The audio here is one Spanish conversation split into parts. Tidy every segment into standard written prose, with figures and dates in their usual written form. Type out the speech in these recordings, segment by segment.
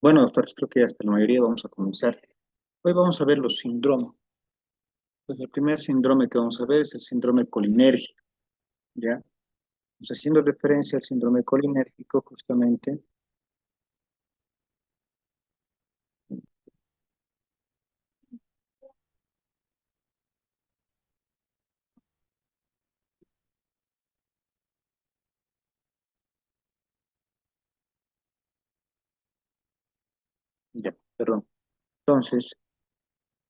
Bueno, doctores, creo que hasta la mayoría vamos a comenzar. Hoy vamos a ver los síndromes. Pues el primer síndrome que vamos a ver es el síndrome colinérgico, ¿ya? Pues haciendo referencia al síndrome colinérgico, justamente, ya, perdón. Entonces,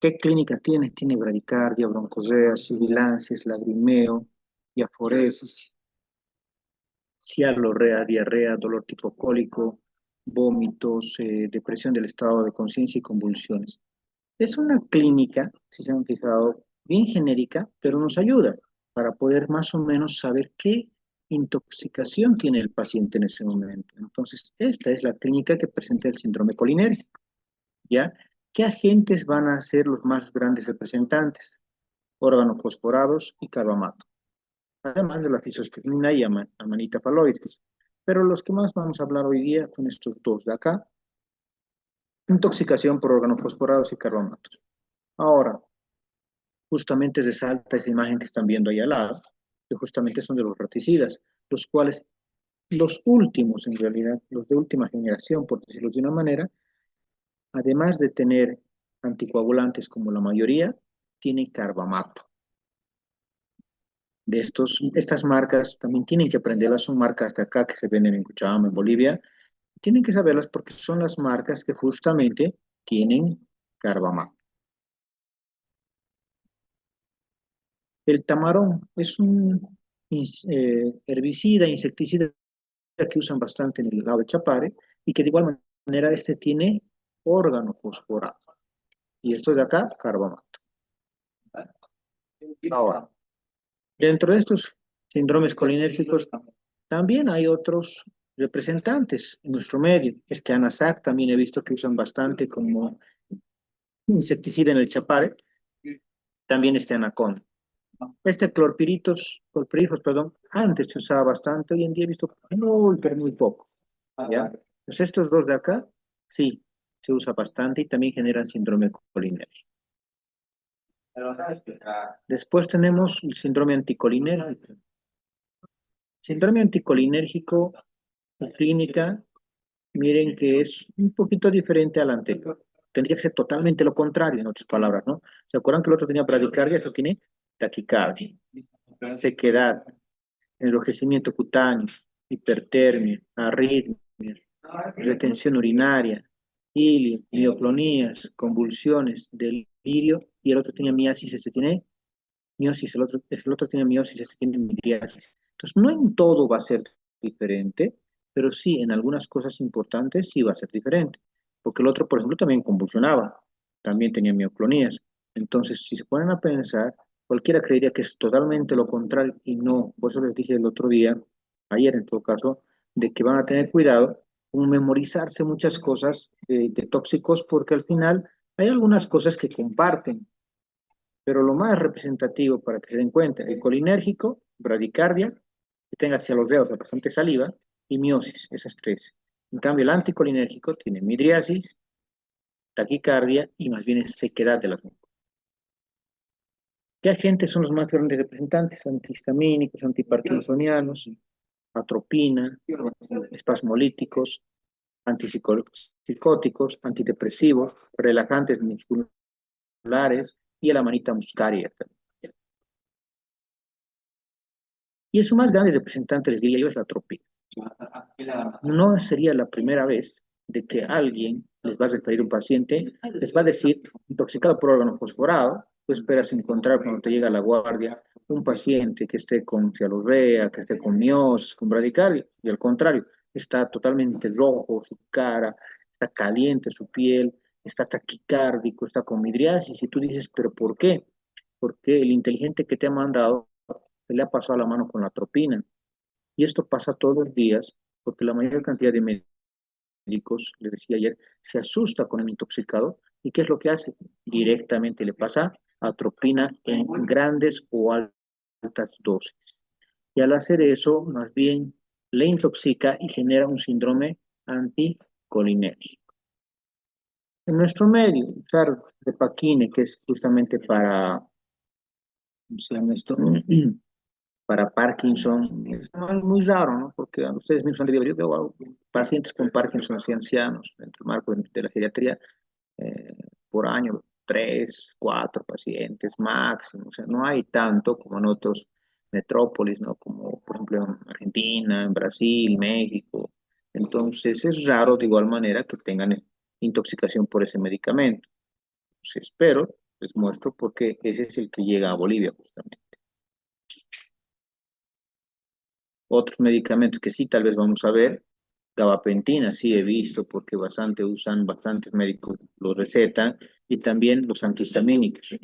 ¿qué clínica tiene? Tiene bradicardia, broncorea, sibilancias, lagrimeo, diaforesis, cialorrea, diarrea, dolor tipo cólico, vómitos, depresión del estado de conciencia y convulsiones. Es una clínica, si se han fijado, bien genérica, pero nos ayuda para poder más o menos saber qué intoxicación tiene el paciente en ese momento. Entonces, esta es la clínica que presenta el síndrome colinérgico, ¿ya? ¿Qué agentes van a ser los más grandes representantes? Organofosforados y carbamato, además de la fisostigmina y amanita faloides. Pero los que más vamos a hablar hoy día son estos dos de acá, intoxicación por organofosforados y carbamatos. Ahora, justamente resalta esa imagen que están viendo ahí al lado, que justamente son de los raticidas, los cuales, los últimos en realidad, los de última generación, por decirlo de una manera, además de tener anticoagulantes como la mayoría, tienen carbamato. Estas marcas también tienen que aprenderlas, son marcas de acá que se venden en Cochabamba, en Bolivia, tienen que saberlas porque son las marcas que justamente tienen carbamato. El tamarón es un herbicida, insecticida que usan bastante en el lado de Chapare y que de igual manera este tiene órgano fosforado. Y esto de acá, carbamato. Ahora, dentro de estos síndromes colinérgicos también hay otros representantes en nuestro medio. Este Anasac también he visto que usan bastante como insecticida en el Chapare, también este Anacón. Este clorpirijos, perdón, antes se usaba bastante, hoy en día he visto muy, pero muy poco, ¿ya? Pues estos dos de acá, sí, se usa bastante y también generan síndrome colinérgico. Después tenemos el síndrome anticolinérgico. Síndrome anticolinérgico, en clínica, miren que es un poquito diferente al anterior. Tendría que ser totalmente lo contrario, en otras palabras, ¿no? ¿Se acuerdan que el otro tenía bradicardia? Eso tiene taquicardia, sequedad, enrojecimiento cutáneo, hipertermia, arritmias, retención urinaria, ilio, mioclonías, convulsiones, delirio, y el otro tenía miasis, este tiene miosis, el otro tiene miosis, este tiene midriasis. Entonces, no en todo va a ser diferente, pero sí en algunas cosas importantes sí va a ser diferente, porque el otro, por ejemplo, también convulsionaba, también tenía mioclonías. Entonces, si se ponen a pensar, cualquiera creería que es totalmente lo contrario y no. Por eso les dije el otro día, ayer en todo caso, de que van a tener cuidado con memorizarse muchas cosas de tóxicos, porque al final hay algunas cosas que comparten, pero lo más representativo para que se den cuenta, el colinérgico, bradicardia, que tenga hacia los dedos bastante saliva, y miosis, esas tres. En cambio, el anticolinérgico tiene midriasis, taquicardia y más bien es sequedad de las mucosas. ¿Qué agentes son los más grandes representantes? Antihistamínicos, antiparkinsonianos, atropina, espasmolíticos, antipsicóticos, antidepresivos, relajantes musculares y la manita muscaria. Y su más grande representante, les diría yo, es la atropina. No sería la primera vez de que alguien les va a referir a un paciente, les va a decir, intoxicado por órgano fosforado, tú esperas encontrar cuando te llega a la guardia un paciente que esté con cialorrea, que esté con miosis, con bradicardia, y al contrario, está totalmente rojo su cara, está caliente su piel, está taquicárdico, está con midriasis, y tú dices, ¿pero por qué? Porque el inteligente que te ha mandado se le ha pasado la mano con la atropina. Y esto pasa todos los días porque la mayor cantidad de médicos, le decía ayer, se asusta con el intoxicado. ¿Y qué es lo que hace? Directamente le pasa atropina en grandes o altas dosis. Y al hacer eso, más bien le intoxica y genera un síndrome anticolinérgico. En nuestro medio, usar repaquine, que es justamente para, ¿cómo se llama esto? Para Parkinson, es muy raro, ¿no? Porque ustedes mismos han debido ver, yo veo a pacientes con Parkinson y ancianos, dentro del marco de la geriatría, eh, por año, 3, 4 pacientes máximo, o sea, no hay tanto como en otros metrópolis, ¿no? Como por ejemplo en Argentina, en Brasil, México. Entonces es raro de igual manera que tengan intoxicación por ese medicamento. Entonces, pero les muestro porque ese es el que llega a Bolivia justamente. Otros medicamentos que sí tal vez vamos a ver, gabapentina sí he visto porque bastante usan, bastantes médicos lo recetan, y también los antihistamínicos,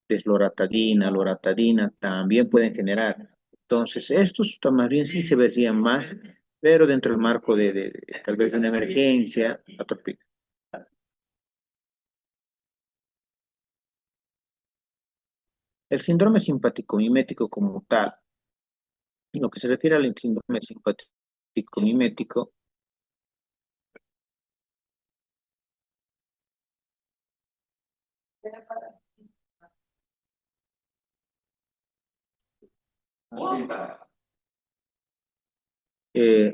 desloratadina, loratadina, también pueden generar. Entonces, estos más bien sí se verían más, pero dentro del marco de tal vez de una emergencia atópica. El síndrome simpático mimético como tal, en lo que se refiere al síndrome simpático mimético,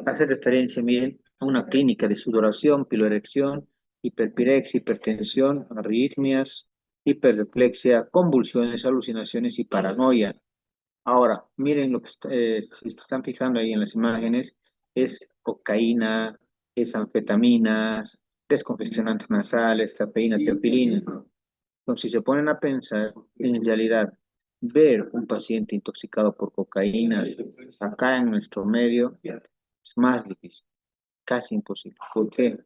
hace referencia, miren, a una clínica de sudoración, piloerección, hiperpirexia, hipertensión, arritmias, hiperreflexia, convulsiones, alucinaciones y paranoia. Ahora, miren lo que si se están fijando ahí en las imágenes, es cocaína, es anfetaminas, descongestionantes nasales, cafeína, teofilina. Entonces, si se ponen a pensar, en realidad, ver un paciente intoxicado por cocaína acá en nuestro medio es más difícil, casi imposible. ¿Por qué?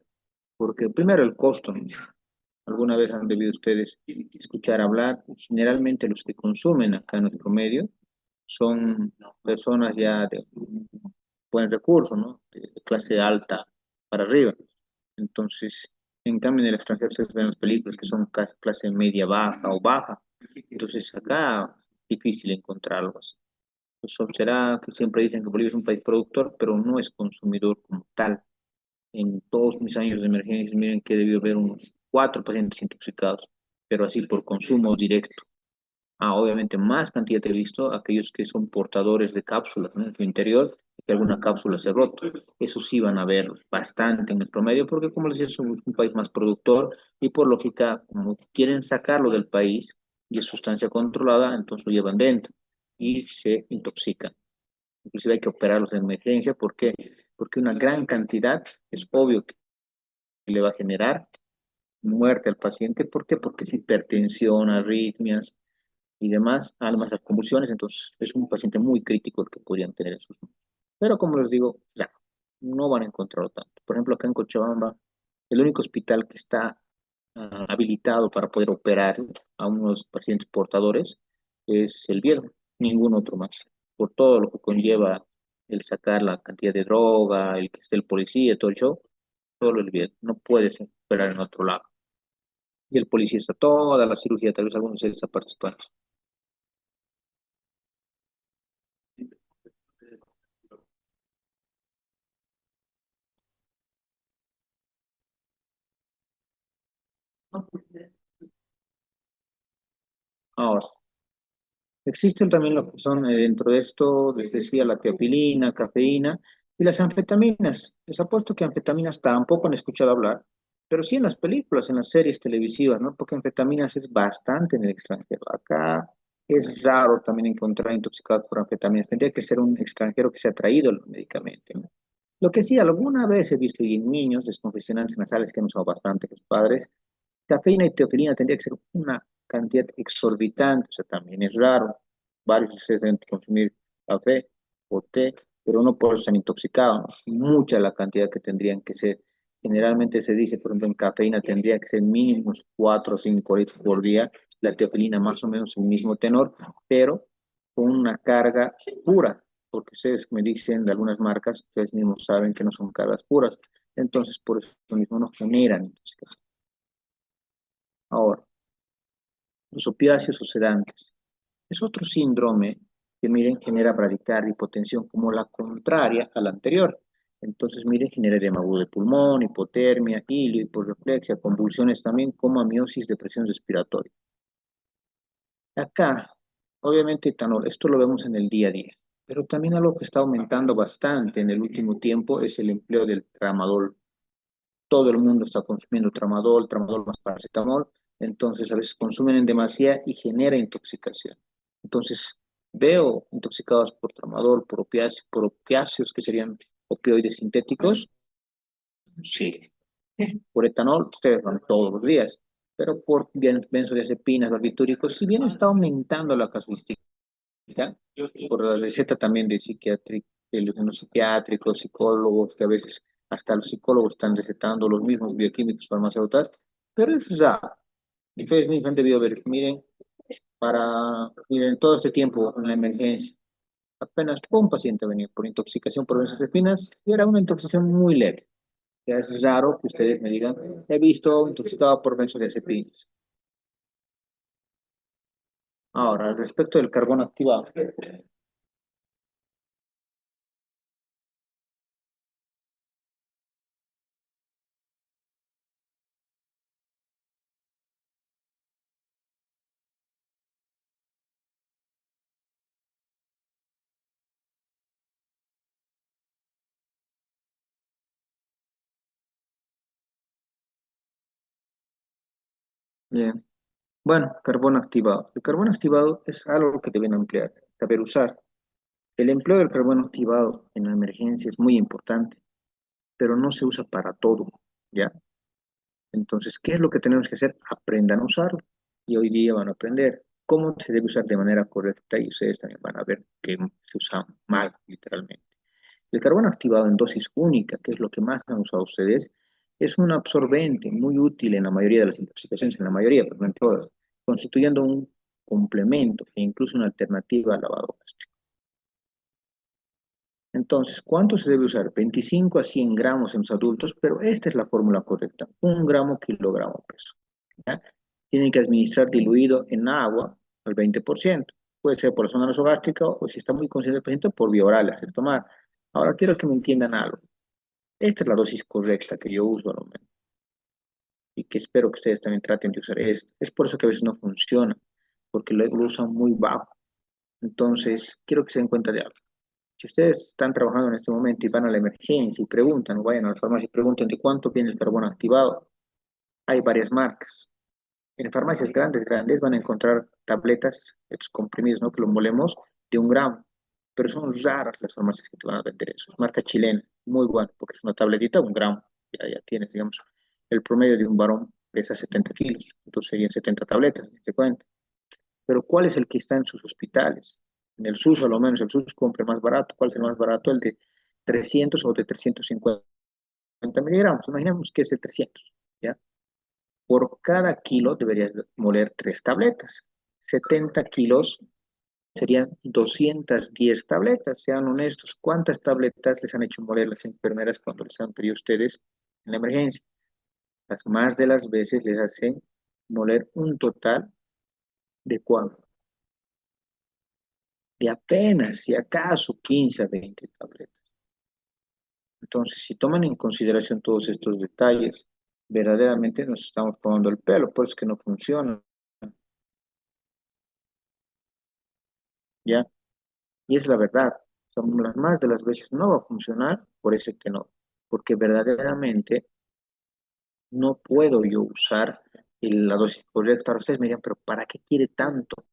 Porque primero el costo, ¿no? Alguna vez han debido ustedes escuchar hablar, generalmente los que consumen acá en nuestro medio son personas ya de buen recurso, ¿no? De clase alta para arriba. Entonces, en cambio en el extranjero ustedes ven las películas que son clase media baja o baja. Entonces, acá difícil encontrar algo así. Eso será que siempre dicen que Bolivia es un país productor, pero no es consumidor como tal. En todos mis años de emergencia, miren que he debido haber unos 4 pacientes intoxicados, pero así por consumo directo. Obviamente más cantidad he visto aquellos que son portadores de cápsulas, ¿no? En su interior, que alguna cápsula se ha roto. Eso sí van a ver bastante en nuestro medio, porque como les decía, somos un país más productor y por lógica, como quieren sacarlo del país y es sustancia controlada, entonces lo llevan dentro y se intoxican. Inclusive hay que operarlos de emergencia, ¿por qué? Porque una gran cantidad es obvio que le va a generar muerte al paciente. ¿Por qué? Porque es hipertensión, arritmias y demás, además las convulsiones, entonces es un paciente muy crítico el que podrían tener en sus manos. Pero como les digo, ya, no van a encontrarlo tanto. Por ejemplo, acá en Cochabamba, el único hospital que está habilitado para poder operar a unos pacientes portadores es el Viedma, ningún otro más, por todo lo que conlleva el sacar la cantidad de droga, el que esté el policía, todo el show, solo el Viedma, no puedes operar en otro lado. Y el policía está toda la cirugía, tal vez algunos de ellos participan. Ahora, existen también lo que son dentro de esto, les decía, la teofilina, cafeína y las anfetaminas. Les apuesto que anfetaminas tampoco han escuchado hablar, pero sí en las películas, en las series televisivas, ¿no? Porque anfetaminas es bastante en el extranjero. Acá es raro también encontrar intoxicados por anfetaminas. Tendría que ser un extranjero que se ha traído el medicamento, ¿no? Lo que sí, alguna vez he visto y en niños descongestionantes nasales que han usado bastante los padres, cafeína y teofilina tendría que ser una cantidad exorbitante, o sea, también es raro. Varios de ustedes deben consumir café o té, pero no por eso están intoxicados, ¿no? Mucha la cantidad que tendrían que ser. Generalmente se dice, por ejemplo, en cafeína tendría que ser mínimo unos 4 o 5 litros por día, la teofilina más o menos el mismo tenor, pero con una carga pura, porque ustedes me dicen de algunas marcas, ustedes mismos saben que no son cargas puras, entonces por eso mismo no generan intoxicación. Ahora, los opiáceos o sedantes. Es otro síndrome que, miren, genera bradicardia, hipotensión, como la contraria a la anterior. Entonces, miren, genera edema agudo de pulmón, hipotermia, hilio, hiporreflexia, convulsiones también, como amiosis, depresión respiratoria. Acá, obviamente, etanol, esto lo vemos en el día a día, pero también algo que está aumentando bastante en el último tiempo es el empleo del tramadol. Todo el mundo está consumiendo tramadol, tramadol más paracetamol, entonces a veces consumen en demasía y genera intoxicación. Entonces, veo intoxicados por tramadol, por opiáceos, que serían opioides sintéticos, sí. Por etanol, ustedes van todos los días, pero por benzodiazepinas, barbitúricos, si bien está aumentando la casuística, por la receta también de los psiquiátricos, psicólogos, que a veces hasta los psicólogos están recetando los mismos bioquímicos farmacéuticos, pero es raro. Y ustedes mismos han debido ver, miren, todo este tiempo en la emergencia, apenas un paciente venía por intoxicación por benzodiazepinas y era una intoxicación muy leve. Ya es raro que ustedes me digan, he visto intoxicado por benzodiazepinas. Ahora, al respecto del carbono activado. Bien. Bueno, carbono activado. El carbono activado es algo que deben emplear, saber usar. El empleo del carbono activado en la emergencia es muy importante, pero no se usa para todo, ¿ya? Entonces, ¿qué es lo que tenemos que hacer? Aprendan a usarlo. Y hoy día van a aprender cómo se debe usar de manera correcta y ustedes también van a ver que se usa mal, literalmente. El carbono activado en dosis única, que es lo que más han usado ustedes, es un absorbente muy útil en la mayoría de las intoxicaciones, en la mayoría, pero no en todas, constituyendo un complemento e incluso una alternativa al lavado gástrico. Entonces, ¿cuánto se debe usar? 25 a 100 gramos en los adultos, pero esta es la fórmula correcta, 1 gramo kilogramo peso. ¿Ya? Tienen que administrar diluido en agua al 20%. Puede ser por la zona nasogástrica o si está muy consciente el paciente por vía oral, hacer tomar. Ahora quiero que me entiendan algo. Esta es la dosis correcta que yo uso al momento y que espero que ustedes también traten de usar. Es por eso que a veces no funciona, porque lo usan muy bajo. Entonces, quiero que se den cuenta de algo. Si ustedes están trabajando en este momento y van a la emergencia y preguntan, o vayan a la farmacia y preguntan de cuánto viene el carbón activado, hay varias marcas. En farmacias grandes, grandes, van a encontrar tabletas, estos comprimidos, ¿no? Que lo molemos de 1 gramo. Pero son raras las farmacias que te van a vender eso. Es marca chilena, muy buena, porque es una tabletita, 1 gramo. Ya tienes, digamos, el promedio de un varón pesa 70 kilos. Entonces serían 70 tabletas, te cuento. Pero ¿cuál es el que está en sus hospitales? En el SUS, a lo menos, el SUS compra más barato. ¿Cuál es el más barato? El de 300 o de 350 miligramos. Imaginemos que es el 300, ¿ya? Por cada kilo deberías moler 3 tabletas. 70 kilos serían 210 tabletas. Sean honestos, ¿cuántas tabletas les han hecho moler las enfermeras cuando les han pedido a ustedes en la emergencia? Las más de las veces les hacen moler un total de cuánto? De apenas, si acaso, 15 a 20 tabletas. Entonces, si toman en consideración todos estos detalles, verdaderamente nos estamos tomando el pelo, por eso es que no funciona, ¿ya? Y es la verdad, son las más de las veces no va a funcionar por ese tenor, porque verdaderamente no puedo yo usar la dosis correcta. Ahora ustedes me dirán, pero ¿para qué quiere tanto?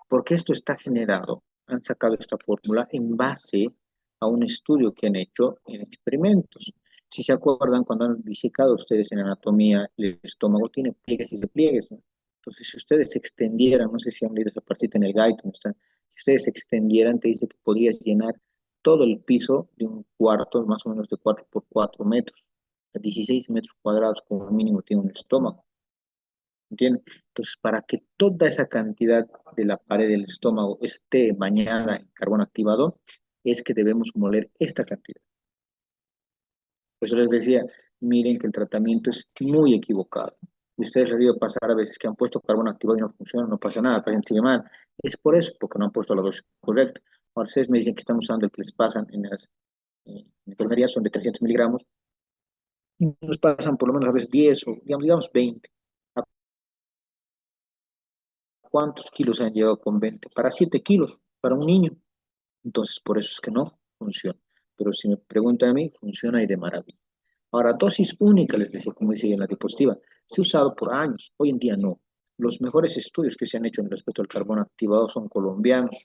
Porque esto está generado, han sacado esta fórmula en base a un estudio que han hecho en experimentos. Si se acuerdan, cuando han disecado ustedes en anatomía, el estómago tiene pliegues y repliegues, ¿no? Entonces, si ustedes se extendieran, no sé si han leído esa partita en el guide, ¿no está? Si ustedes se extendieran, te dice que podrías llenar todo el piso de un cuarto, más o menos de 4 por 4 metros. 16 metros cuadrados como mínimo tiene un estómago. ¿Entiendes? Entonces, para que toda esa cantidad de la pared del estómago esté bañada en carbón activado, es que debemos moler esta cantidad. Por eso les decía, miren que el tratamiento es muy equivocado. Y ustedes les digo pasar a veces que han puesto carbón activado y no funciona, no pasa nada, el paciente sigue mal. Es por eso, porque no han puesto la dosis correcta. Ahora ustedes me dicen que están usando el que les pasan en las en enfermería son de 300 miligramos, y nos pasan por lo menos a veces 10 o digamos 20. ¿A cuántos kilos han llegado con 20? Para 7 kilos, para un niño. Entonces, por eso es que no funciona. Pero si me preguntan a mí, funciona y de maravilla. Ahora, dosis única, les decía, como dice en la diapositiva, se ha usado por años, hoy en día no. Los mejores estudios que se han hecho en respecto al carbón activado son colombianos,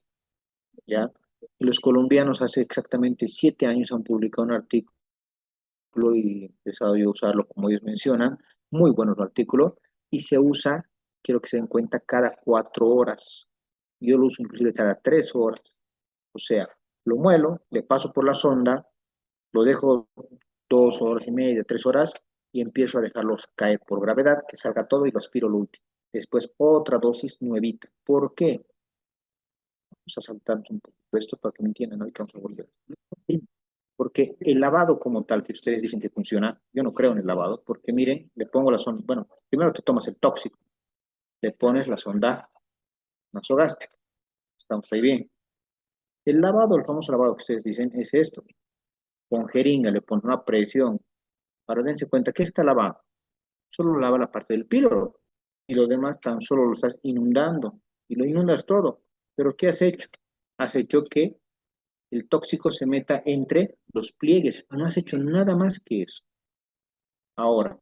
¿ya? Y los colombianos hace exactamente 7 años han publicado un artículo y he empezado yo a usarlo como ellos mencionan, muy bueno el artículo, y se usa, quiero que se den cuenta, cada 4 horas. Yo lo uso inclusive cada 3 horas. O sea, lo muelo, le paso por la sonda, lo dejo 2 horas y media, 3 horas, y empiezo a dejarlos caer por gravedad, que salga todo y lo aspiro lo último. Después otra dosis nuevita. ¿Por qué? Vamos a saltarnos un poco esto para que me entiendan, ahorita vamos a volver. Porque el lavado como tal, que ustedes dicen que funciona, yo no creo en el lavado, porque miren, le pongo la sonda, bueno, primero te tomas el tóxico, le pones la sonda nasogástrica, estamos ahí bien. El lavado, el famoso lavado que ustedes dicen, es esto, con jeringa le pones una presión, para dense cuenta que está lavando, solo lava la parte del píloro, y lo demás tan solo lo estás inundando, y lo inundas todo. Pero ¿qué has hecho? Has hecho que el tóxico se meta entre los pliegues, no has hecho nada más que eso. Ahora,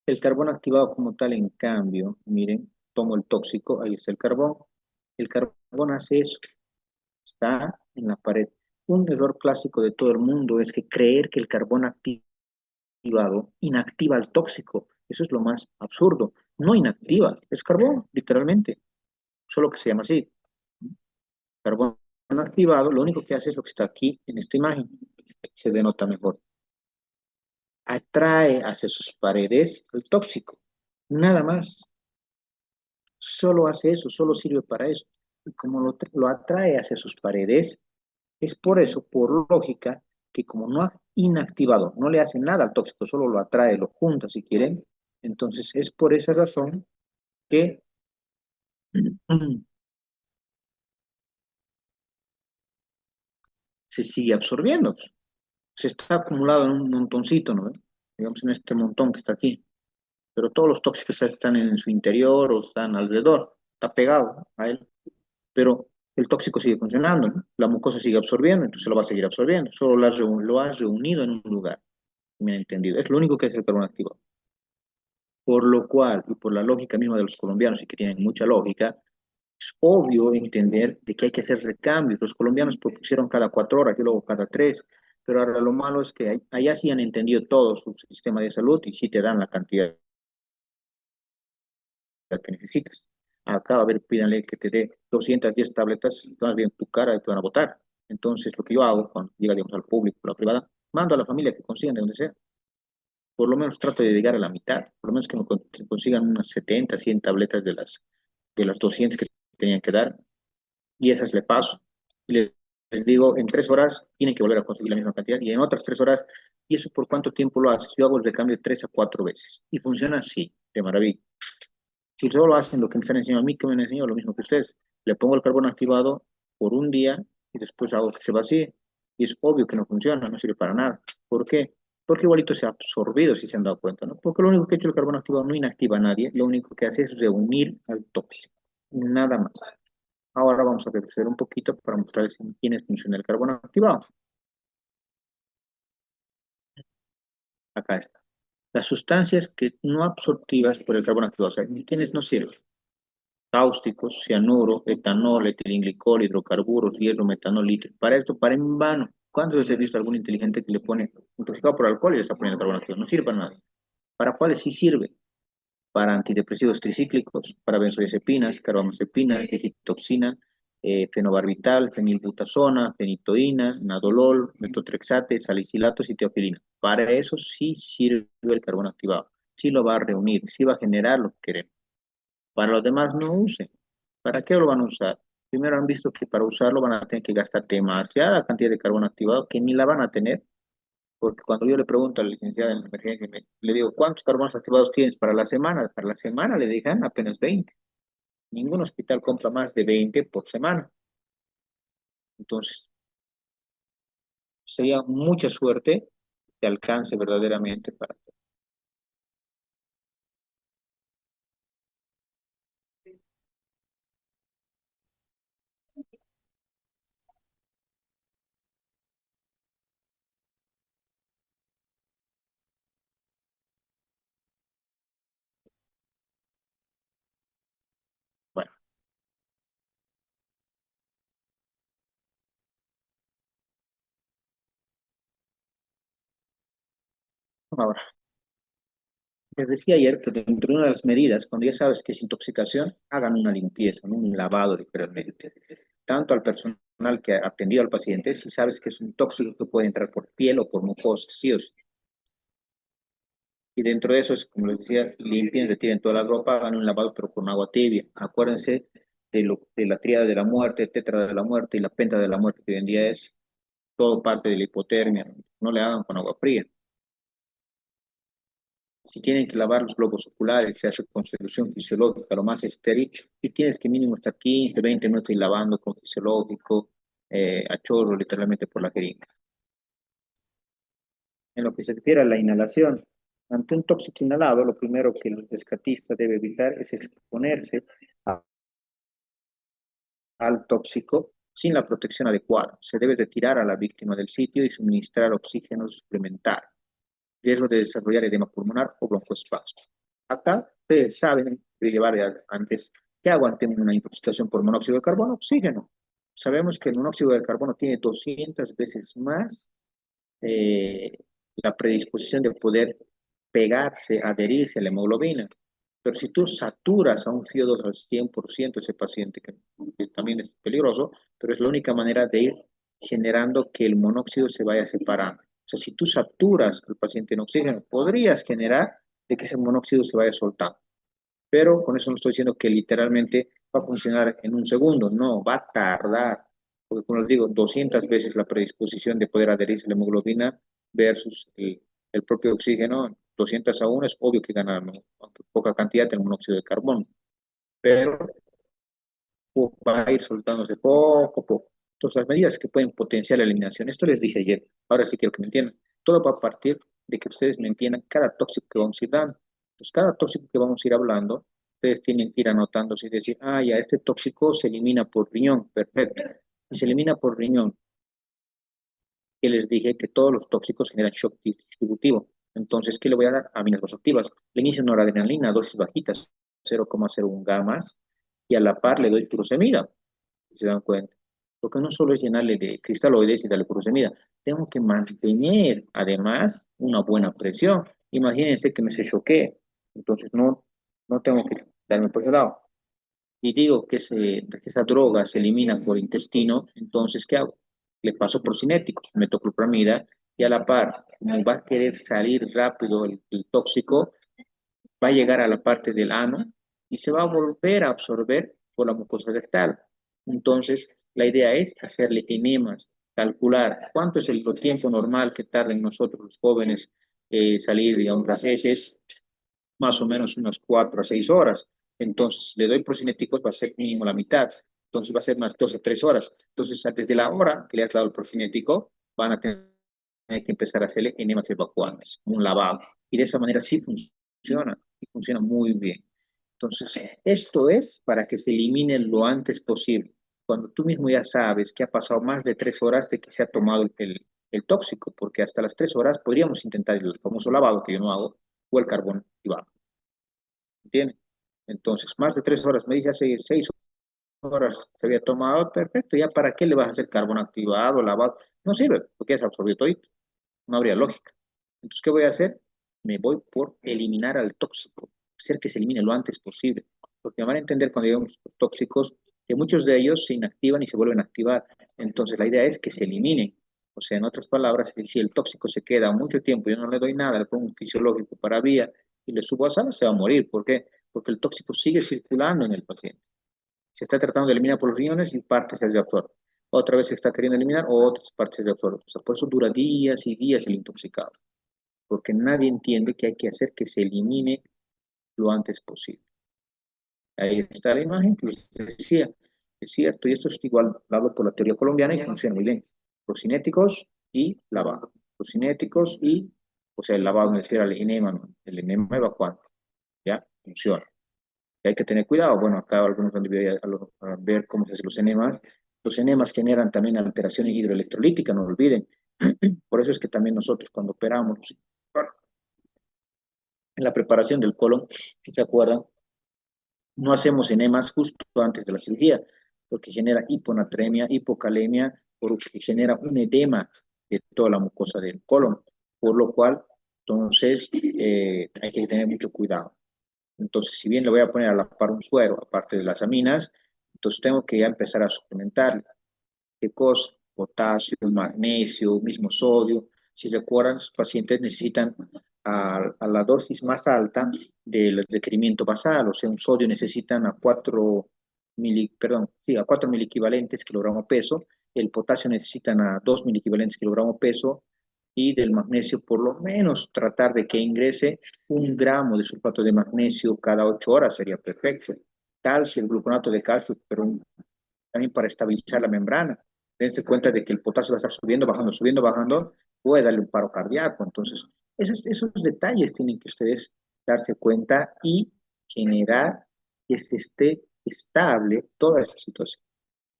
el carbón activado como tal, en cambio, miren, tomo el tóxico, ahí está el carbón. El carbón hace eso, está en la pared. Un error clásico de todo el mundo es que creer que el carbón activado inactiva el tóxico. Eso es lo más absurdo. No inactiva, es carbón, literalmente, solo que se llama así. Carbón activado, lo único que hace es lo que está aquí en esta imagen. Se denota mejor. Atrae hacia sus paredes el tóxico. Nada más. Solo hace eso, solo sirve para eso. Y como lo atrae hacia sus paredes, es por eso, por lógica, que como no ha inactivado, no le hace nada al tóxico, solo lo atrae, lo junta si quieren, entonces es por esa razón que se sigue absorbiendo. Se está acumulado en un montoncito, ¿no? Digamos en este montón que está aquí. Pero todos los tóxicos están en su interior o están alrededor, está pegado a él. Pero el tóxico sigue funcionando, ¿no? La mucosa sigue absorbiendo, entonces lo va a seguir absorbiendo, solo lo has reunido en un lugar, me han entendido, es lo único que hace el carbono activado. Por lo cual, y por la lógica misma de los colombianos, y que tienen mucha lógica, es obvio entender de que hay que hacer recambios. Los colombianos propusieron cada 4 horas, yo luego cada 3, pero ahora lo malo es que allá sí han entendido todo su sistema de salud y sí te dan la cantidad que necesitas. Acá, a ver, pídanle que te dé 210 tabletas, y todas en tu cara y te van a botar. Entonces, lo que yo hago cuando llega, digamos, al público, a la privada, mando a la familia que consigan de donde sea. Por lo menos trato de llegar a la mitad, por lo menos que me consigan unas 70, 100 tabletas de las 200 que tenían que dar, y esas le paso. Y les digo, en 3 horas tienen que volver a conseguir la misma cantidad, y en otras 3 horas, ¿y eso por cuánto tiempo lo haces? Yo hago el recambio 3 a 4 veces, y funciona así, de maravilla. Si solo hacen lo que me están enseñando a mí, que me han enseñado lo mismo que ustedes, le pongo el carbón activado por un día y después hago que se vacíe. Y es obvio que no funciona, no sirve para nada. ¿Por qué? Porque igualito se ha absorbido, si se han dado cuenta, ¿no? Porque lo único que ha hecho el carbón activado no inactiva a nadie, lo único que hace es reunir al tóxico, nada más. Ahora vamos a retroceder un poquito para mostrarles en quiénes funciona el carbón activado. Acá está. Las sustancias que no absortivas por el carbón activado, o sea, ¿en quiénes no sirven? Cáusticos, cianuro, etanol, etilenglicol, hidrocarburos, hierro, metanol, litio. Para esto, para en vano. ¿Cuántas veces he visto algún inteligente que le pone intoxicado por alcohol y le está poniendo carbón activo? No sirve para nada. ¿Para cuáles sí sirve? Para antidepresivos tricíclicos, para benzodiazepinas, carbamazepinas, digitoxina, fenobarbital, fenilbutazona, fenitoína, nadolol, metotrexate, salicilatos y teofilina. Para eso sí sirve el carbón activado. Sí lo va a reunir, sí va a generar lo que queremos. Para los demás no usen. ¿Para qué lo van a usar? Primero han visto que para usarlo van a tener que gastar demasiada cantidad de carbón activado que ni la van a tener, porque cuando yo le pregunto al licenciado en emergencia, le digo, ¿cuántos carbonos activados tienes para la semana? Para la semana le dejan apenas 20. Ningún hospital compra más de 20 por semana. Entonces, Sería mucha suerte que alcance verdaderamente para... Bueno, ahora, les decía ayer que dentro de una de las medidas, cuando ya sabes que es intoxicación, hagan una limpieza, ¿no? Un lavado literalmente. Tanto al personal que ha atendido al paciente, si sabes que es un tóxico que puede entrar por piel o por mucosas, sí o sí. Y dentro de eso es, como les decía, limpien, retiren toda la ropa, hagan un lavado pero con agua tibia. Acuérdense de la tríada de la muerte, tetra de la muerte y la penta de la muerte, que hoy en día es todo parte de la hipotermia. No le hagan con agua fría. Si tienen que lavar los globos oculares, se hace con solución fisiológica, lo más estéril, y tienes que mínimo estar 15, 20 minutos y lavando con fisiológico, a chorro, literalmente por la jeringa. En lo que se refiere a la inhalación, ante un tóxico inhalado, lo primero que el rescatista debe evitar es exponerse al tóxico sin la protección adecuada. Se debe retirar a la víctima del sitio y suministrar oxígeno suplementario. Riesgo de desarrollar edema pulmonar o broncoespasmo. Acá ustedes saben de llevar antes que aguanten una intoxicación por monóxido de carbono, oxígeno. Sabemos que el monóxido de carbono tiene 200 veces más eh, la predisposición de poder pegarse, adherirse a la hemoglobina. Pero si tú saturas a un FIO2 al 100% ese paciente, que también es peligroso, pero es la única manera de ir generando que el monóxido se vaya separando. O sea, si tú saturas al paciente en oxígeno, podrías generar de que ese monóxido se vaya soltando. Pero con eso no estoy diciendo que literalmente va a funcionar en un segundo, no, va a tardar, porque como les digo, 200 veces la predisposición de poder adherirse a la hemoglobina versus el propio oxígeno, 200 a 1 es obvio que ganan, ¿no? Aunque poca cantidad de monóxido de carbono, pero va a ir soltándose poco a poco. Entonces, las medidas que pueden potenciar la eliminación, esto les dije ayer, ahora sí quiero que me entiendan, todo va a partir de que ustedes me entiendan cada tóxico que vamos a ir dando. Pues cada tóxico que vamos a ir hablando, ustedes tienen que ir anotando, y decir, ah, ya, este tóxico se elimina por riñón, perfecto. Y se elimina por riñón, que les dije que todos los tóxicos generan shock distributivo. Entonces, ¿qué le voy a dar? Aminas vasoactivas. Le inicio noradrenalina, dosis bajitas, 0,01 gamas, y a la par le doy furosemida, si se dan cuenta. Porque no solo es llenarle de cristaloides y darle furosemida, tengo que mantener además una buena presión. Imagínense que me se choquee, entonces no tengo que darme por ese lado. Y digo que esa droga se elimina por intestino, entonces, ¿qué hago? Le paso por cinéticos, metoclopramida, y a la par, como va a querer salir rápido el tóxico, va a llegar a la parte del ano y se va a volver a absorber por la mucosa rectal. Entonces, la idea es hacerle enemas, calcular cuánto es el tiempo normal que tarda en nosotros los jóvenes salir, digamos, las heces, más o menos unas 4 a 6 horas. Entonces, le doy procinéticos, va a ser mínimo la mitad. Entonces, va a ser más 2 a 3 horas. Entonces, desde la hora que le has dado el procinético, van a tener que empezar a hacerle enemas evacuantes, un lavado. Y de esa manera sí funciona, y funciona muy bien. Entonces, esto es para que se elimine lo antes posible. Cuando tú mismo ya sabes que ha pasado más de 3 horas de que se ha tomado el tóxico, porque hasta las 3 horas podríamos intentar el famoso lavado que yo no hago, o el carbón activado. ¿Entiendes? Entonces, más de 3 horas, me dice hace 6 horas se había tomado, perfecto, ¿ya para qué le vas a hacer carbón activado, lavado? No sirve, porque ya se absorbió todo, no habría lógica. Entonces, ¿qué voy a hacer? Me voy por eliminar al tóxico, hacer que se elimine lo antes posible, porque me van a entender cuando digamos los tóxicos, que muchos de ellos se inactivan y se vuelven a activar. Entonces, la idea es que se eliminen. O sea, en otras palabras, si el tóxico se queda mucho tiempo, yo no le doy nada, le pongo un fisiológico para vía y le subo a sala, se va a morir. ¿Por qué? Porque el tóxico sigue circulando en el paciente. Se está tratando de eliminar por los riñones y partes se absorben. Otra vez se está queriendo eliminar otras partes se absorben. O sea, por eso dura días y días el intoxicado, porque nadie entiende que hay que hacer que se elimine lo antes posible. Ahí está la imagen que les decía, es cierto, y esto es igual, lo hablo por la teoría colombiana y funciona muy bien. Los cinéticos y lavado. Los cinéticos y, o sea, el lavado me refiero al enema, ¿no? El enema evacuante, ¿ya? Funciona. Y hay que tener cuidado. Bueno, acá algunos han debido a ver cómo se hacen los enemas. Los enemas generan también alteraciones hidroelectrolíticas, no lo olviden. Por eso es que también nosotros cuando operamos, bueno, en la preparación del colon, si se acuerdan, no hacemos enemas justo antes de la cirugía, porque genera hiponatremia, hipocalemia, porque genera un edema de toda la mucosa del colon, por lo cual, entonces, hay que tener mucho cuidado. Entonces, si bien le voy a poner a la par un suero, aparte de las aminas, entonces tengo que ya empezar a suplementar. ¿Qué cosa? Potasio, magnesio, mismo sodio. Si recuerdan, los pacientes necesitan a la dosis más alta del requerimiento basal, o sea, un sodio necesitan a 4 perdón, sí, a 4 miliequivalentes kilogramo peso, el potasio necesitan a 2 miliequivalentes kilogramo peso, y del magnesio por lo menos tratar de que ingrese 1 gramo de sulfato de magnesio cada 8 horas sería perfecto. Calcio, el gluconato de calcio, pero también para estabilizar la membrana. Dense cuenta de que el potasio va a estar subiendo, bajando, puede darle un paro cardíaco. Entonces, esos detalles tienen que ustedes darse cuenta y generar que se esté estable toda esa situación.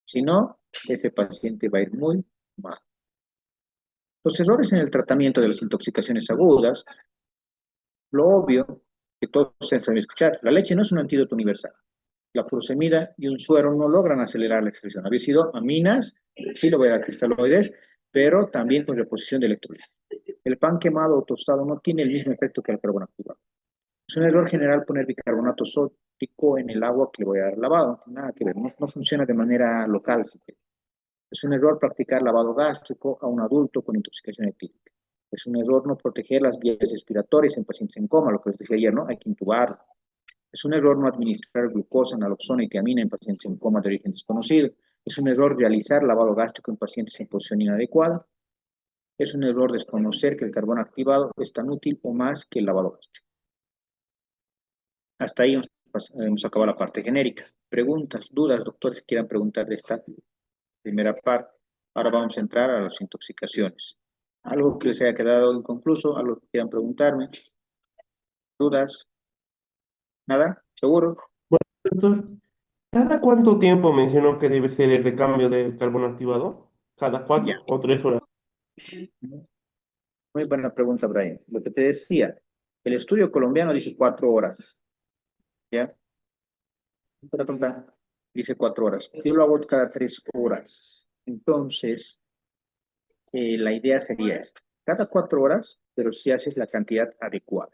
Si no, ese paciente va a ir muy mal. Los errores en el tratamiento de las intoxicaciones agudas, lo obvio, que todos ustedes saben escuchar, la leche no es un antídoto universal. La furosemida y un suero no logran acelerar la excreción. Había sido aminas, sí lo voy a dar cristaloides, pero también con reposición de electrolitos. El pan quemado o tostado no tiene el mismo efecto que el carbón activado. Es un error general poner bicarbonato sódico en el agua que le voy a dar lavado. No tiene nada que ver, no funciona de manera local. Es un error practicar lavado gástrico a un adulto con intoxicación etílica. Es un error no proteger las vías respiratorias en pacientes en coma, lo que les decía ayer, ¿no? Hay que intubar. Es un error no administrar glucosa, naloxona y tiamina en pacientes en coma de origen desconocido. Es un error realizar lavado gástrico en pacientes en posición inadecuada. Es un error desconocer que el carbón activado es tan útil o más que el lavado gástrico. Hasta ahí hemos acabado la parte genérica. Preguntas, dudas, doctores, quieran preguntar de esta primera parte. Ahora vamos a entrar a las intoxicaciones. Algo que les haya quedado inconcluso, algo que quieran preguntarme, dudas, nada, seguro. Entonces, ¿cada cuánto tiempo mencionó que debe ser el recambio del carbón activado? ¿Cada Ya. 4 o 3 horas? Muy buena pregunta, Brian. Lo que te decía, el estudio colombiano dice 4 horas, ¿ya? Dice 4 horas. Yo lo hago cada 3 horas. Entonces, la idea sería esta. Cada 4 horas, pero si haces la cantidad adecuada.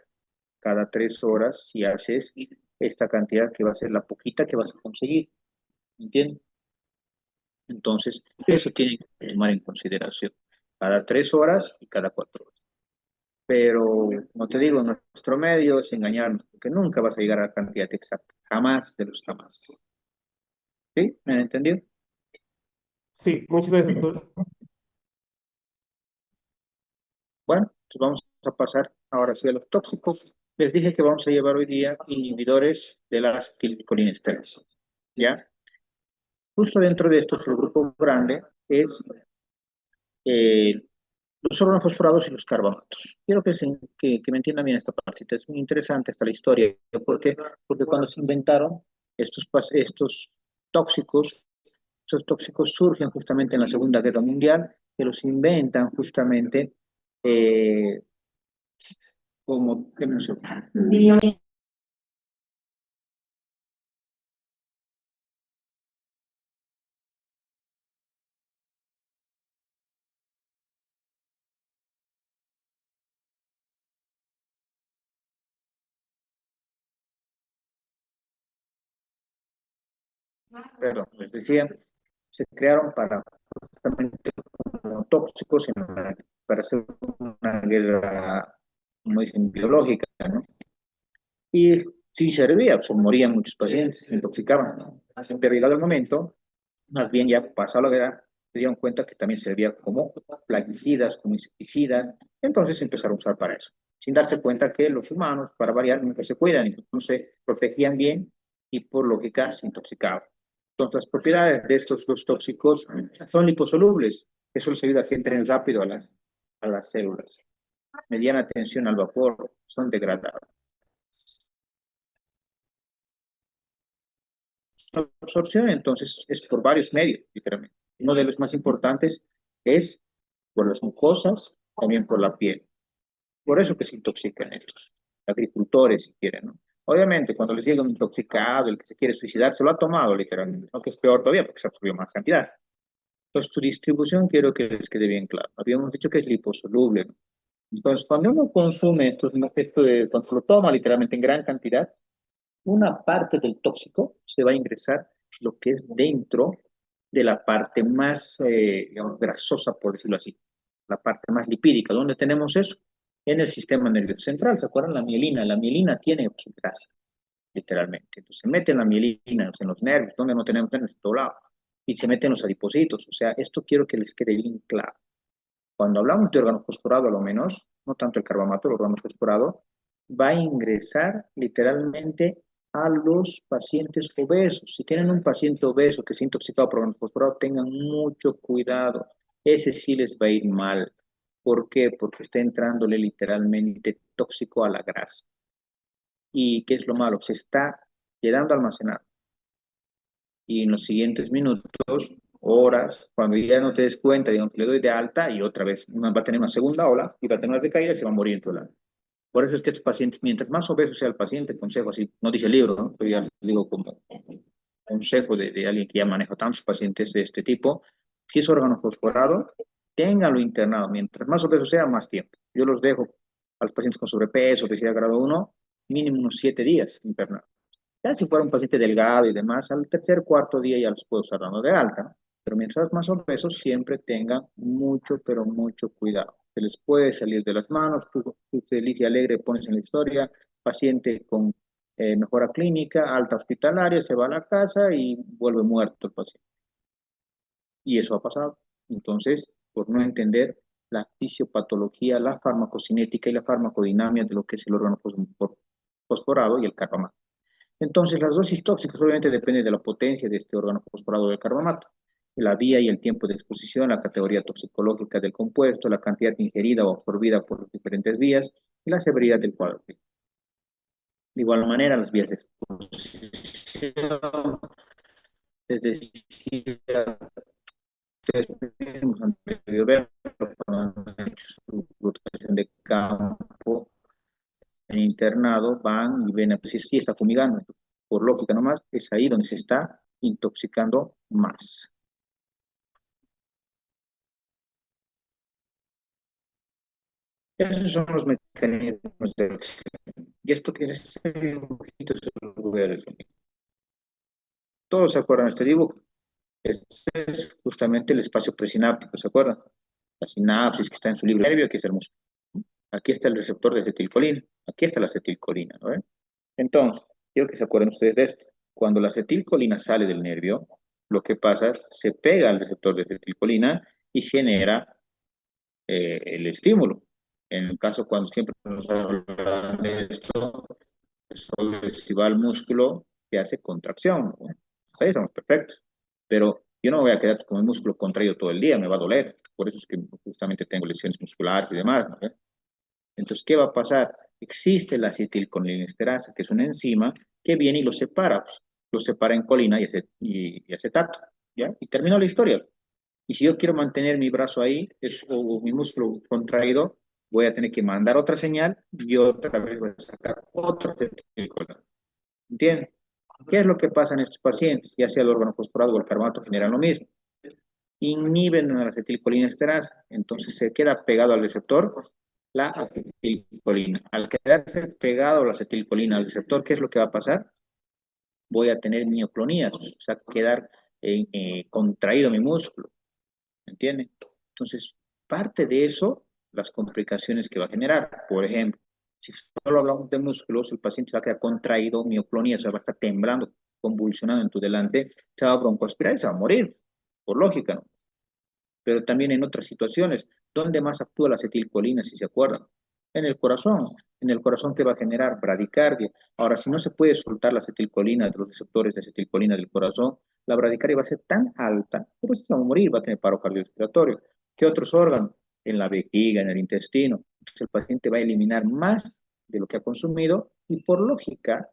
Cada 3 horas, si haces esta cantidad que va a ser la poquita que vas a conseguir. ¿Entiendes? Entonces, eso tienen que tomar en consideración. Cada 3 horas y cada 4 horas. Pero, como te digo, nuestro medio es engañarnos, porque nunca vas a llegar a la cantidad exacta, jamás de los jamás. ¿Sí? ¿Me han entendido? Sí, muchas gracias, doctor. Bueno, pues vamos a pasar ahora sí a los tóxicos. Les dije que vamos a llevar hoy día inhibidores de las acetilcolinesterols. ¿Ya? Justo dentro de estos, el grupo grande es eh, los organofosforados y los carbonatos. Quiero que me entiendan bien esta parte. Es muy interesante esta la historia. ¿Por qué? Porque cuando se inventaron estos tóxicos, esos tóxicos surgen justamente en la Segunda Guerra Mundial, que los inventan justamente eh, como, no sé, perdón, les decía, se crearon para justamente como tóxicos para hacer una guerra, como dicen, biológica, ¿no? Y sí servía, pues morían muchos pacientes, se intoxicaban, ¿no? Siempre llegado el momento, más bien ya pasado la guerra, se dieron cuenta que también servía como plaguicidas, como insecticidas, entonces empezaron a usar para eso, sin darse cuenta que los humanos, para variar, nunca se cuidan, y no se protegían bien y por lógica se intoxicaban. Entonces, las propiedades de estos dos tóxicos son liposolubles, Eso les ayuda a que entren rápido a las células. Mediana tensión al vapor, son degradables. La absorción, entonces, es por varios medios, literalmente. Uno de los más importantes es por las mucosas, también por la piel. Por eso que se intoxican estos agricultores, si quieren, ¿no? Obviamente, cuando les llega un intoxicado, el que se quiere suicidar, se lo ha tomado literalmente, ¿no? Que es peor todavía porque se absorbió más cantidad. Entonces, su distribución quiero que les quede bien claro. Habíamos dicho que es liposoluble, ¿no? Entonces, cuando uno consume cuando lo toma literalmente en gran cantidad, una parte del tóxico se va a ingresar lo que es dentro de la parte más, digamos, grasosa, por decirlo así, la parte más lipídica. ¿Dónde tenemos eso? En el sistema nervioso central. ¿Se acuerdan? La mielina. La mielina tiene pues, grasa, literalmente. Entonces se mete en la mielina, en los nervios, donde no tenemos nervios, en todo lado. Y se mete en los adipocitos. O sea, esto quiero que les quede bien claro. Cuando hablamos de órgano fosforado, a lo menos, no tanto el carbamato, el órgano fosforado, va a ingresar literalmente a los pacientes obesos. Si tienen un paciente obeso que se ha intoxicado por órgano fosforado, tengan mucho cuidado. Ese sí les va a ir mal. ¿Por qué? Porque está entrándole literalmente tóxico a la grasa. ¿Y qué es lo malo? Se está quedando almacenado y en los siguientes minutos, horas, cuando ya no te des cuenta, digamos, le doy de alta y otra vez va a tener una segunda ola y va a tener una recaída y se va a morir en todo el año. Por eso es que estos pacientes, mientras más obeso sea el paciente, consejo así, no dice el libro, ¿no? Pero ya digo como consejo de alguien que ya maneja tantos pacientes de este tipo, si es órgano fosforado, téngalo internado. Mientras más obeso sea, más tiempo. Yo los dejo a los pacientes con sobrepeso, obesidad grado uno mínimo unos 7 días internados. Ya si fuera un paciente delgado y demás, al tercer, cuarto día ya los puedo estar dando de alta, ¿no? Pero mientras más obesos, siempre tengan mucho, pero mucho cuidado. Se les puede salir de las manos, tú feliz y alegre pones en la historia, paciente con mejora clínica, alta hospitalaria, se va a la casa y vuelve muerto el paciente. Y eso ha pasado. Entonces, por no entender la fisiopatología, la farmacocinética y la farmacodinamia de lo que es el órgano fosforado y el carbamato. Entonces, las dosis tóxicas obviamente dependen de la potencia de este órgano fosforado del carbamato, la vía y el tiempo de exposición, la categoría toxicológica del compuesto, la cantidad ingerida o absorbida por las diferentes vías y la severidad del cuadro. De igual manera, las vías de exposición, es decir, ustedes han podido ver cuando han hecho su rotación de campo en internado, van y ven, pues sí está fumigando, por lógica nomás, es ahí donde se está intoxicando más. Esos son los mecanismos de acción. Y esto que es este dibujito se lo voy a resumir. Todos se acuerdan de este dibujo. Este es justamente el espacio presináptico, ¿se acuerdan? La sinapsis que está en su libro nervio, aquí está el músculo. Aquí está el receptor de acetilcolina. Aquí está la acetilcolina, ¿no? Entonces, quiero que se acuerden ustedes de esto. Cuando la acetilcolina sale del nervio, lo que pasa es se pega al receptor de acetilcolina y genera el estímulo. En el caso cuando siempre nos hablan de esto, solo si va al músculo que hace contracción, ¿no? Hasta ahí estamos perfectos. Pero yo no me voy a quedar con el músculo contraído todo el día, me va a doler. Por eso es que justamente tengo lesiones musculares y demás, ¿no? Entonces, ¿qué va a pasar? Existe la acetilcolinesterasa, que es una enzima que viene y lo separa. Pues, lo separa en colina y acetato, ¿ya? Y terminó la historia. Y si yo quiero mantener mi brazo ahí, o mi músculo contraído, voy a tener que mandar otra señal y otra vez voy a sacar otra acetilcolina. ¿Entienden? ¿Qué es lo que pasa en estos pacientes? Ya sea el órgano fosforado o el carbonato generan lo mismo. Inhiben la acetilcolinesterasa, entonces se queda pegado al receptor la acetilcolina. Al quedarse pegado la acetilcolina al receptor, ¿qué es lo que va a pasar? Voy a tener mioclonías, o sea, quedar contraído mi músculo, ¿entienden? Entonces, parte de eso, las complicaciones que va a generar. Por ejemplo, si solo hablamos de músculos, el paciente va a quedar contraído, mioclonía, o sea, va a estar temblando, convulsionando en tu delante, se va a broncoaspirar y se va a morir, por lógica, ¿no? Pero también en otras situaciones, ¿dónde más actúa la acetilcolina, si se acuerdan? En el corazón que va a generar bradicardia. Ahora, si no se puede soltar la acetilcolina de los receptores de acetilcolina del corazón, la bradicardia va a ser tan alta que pues, se va a morir, va a tener paro cardiorrespiratorio. ¿Qué otros órganos? En la vejiga, en el intestino. Entonces el paciente va a eliminar más de lo que ha consumido y por lógica,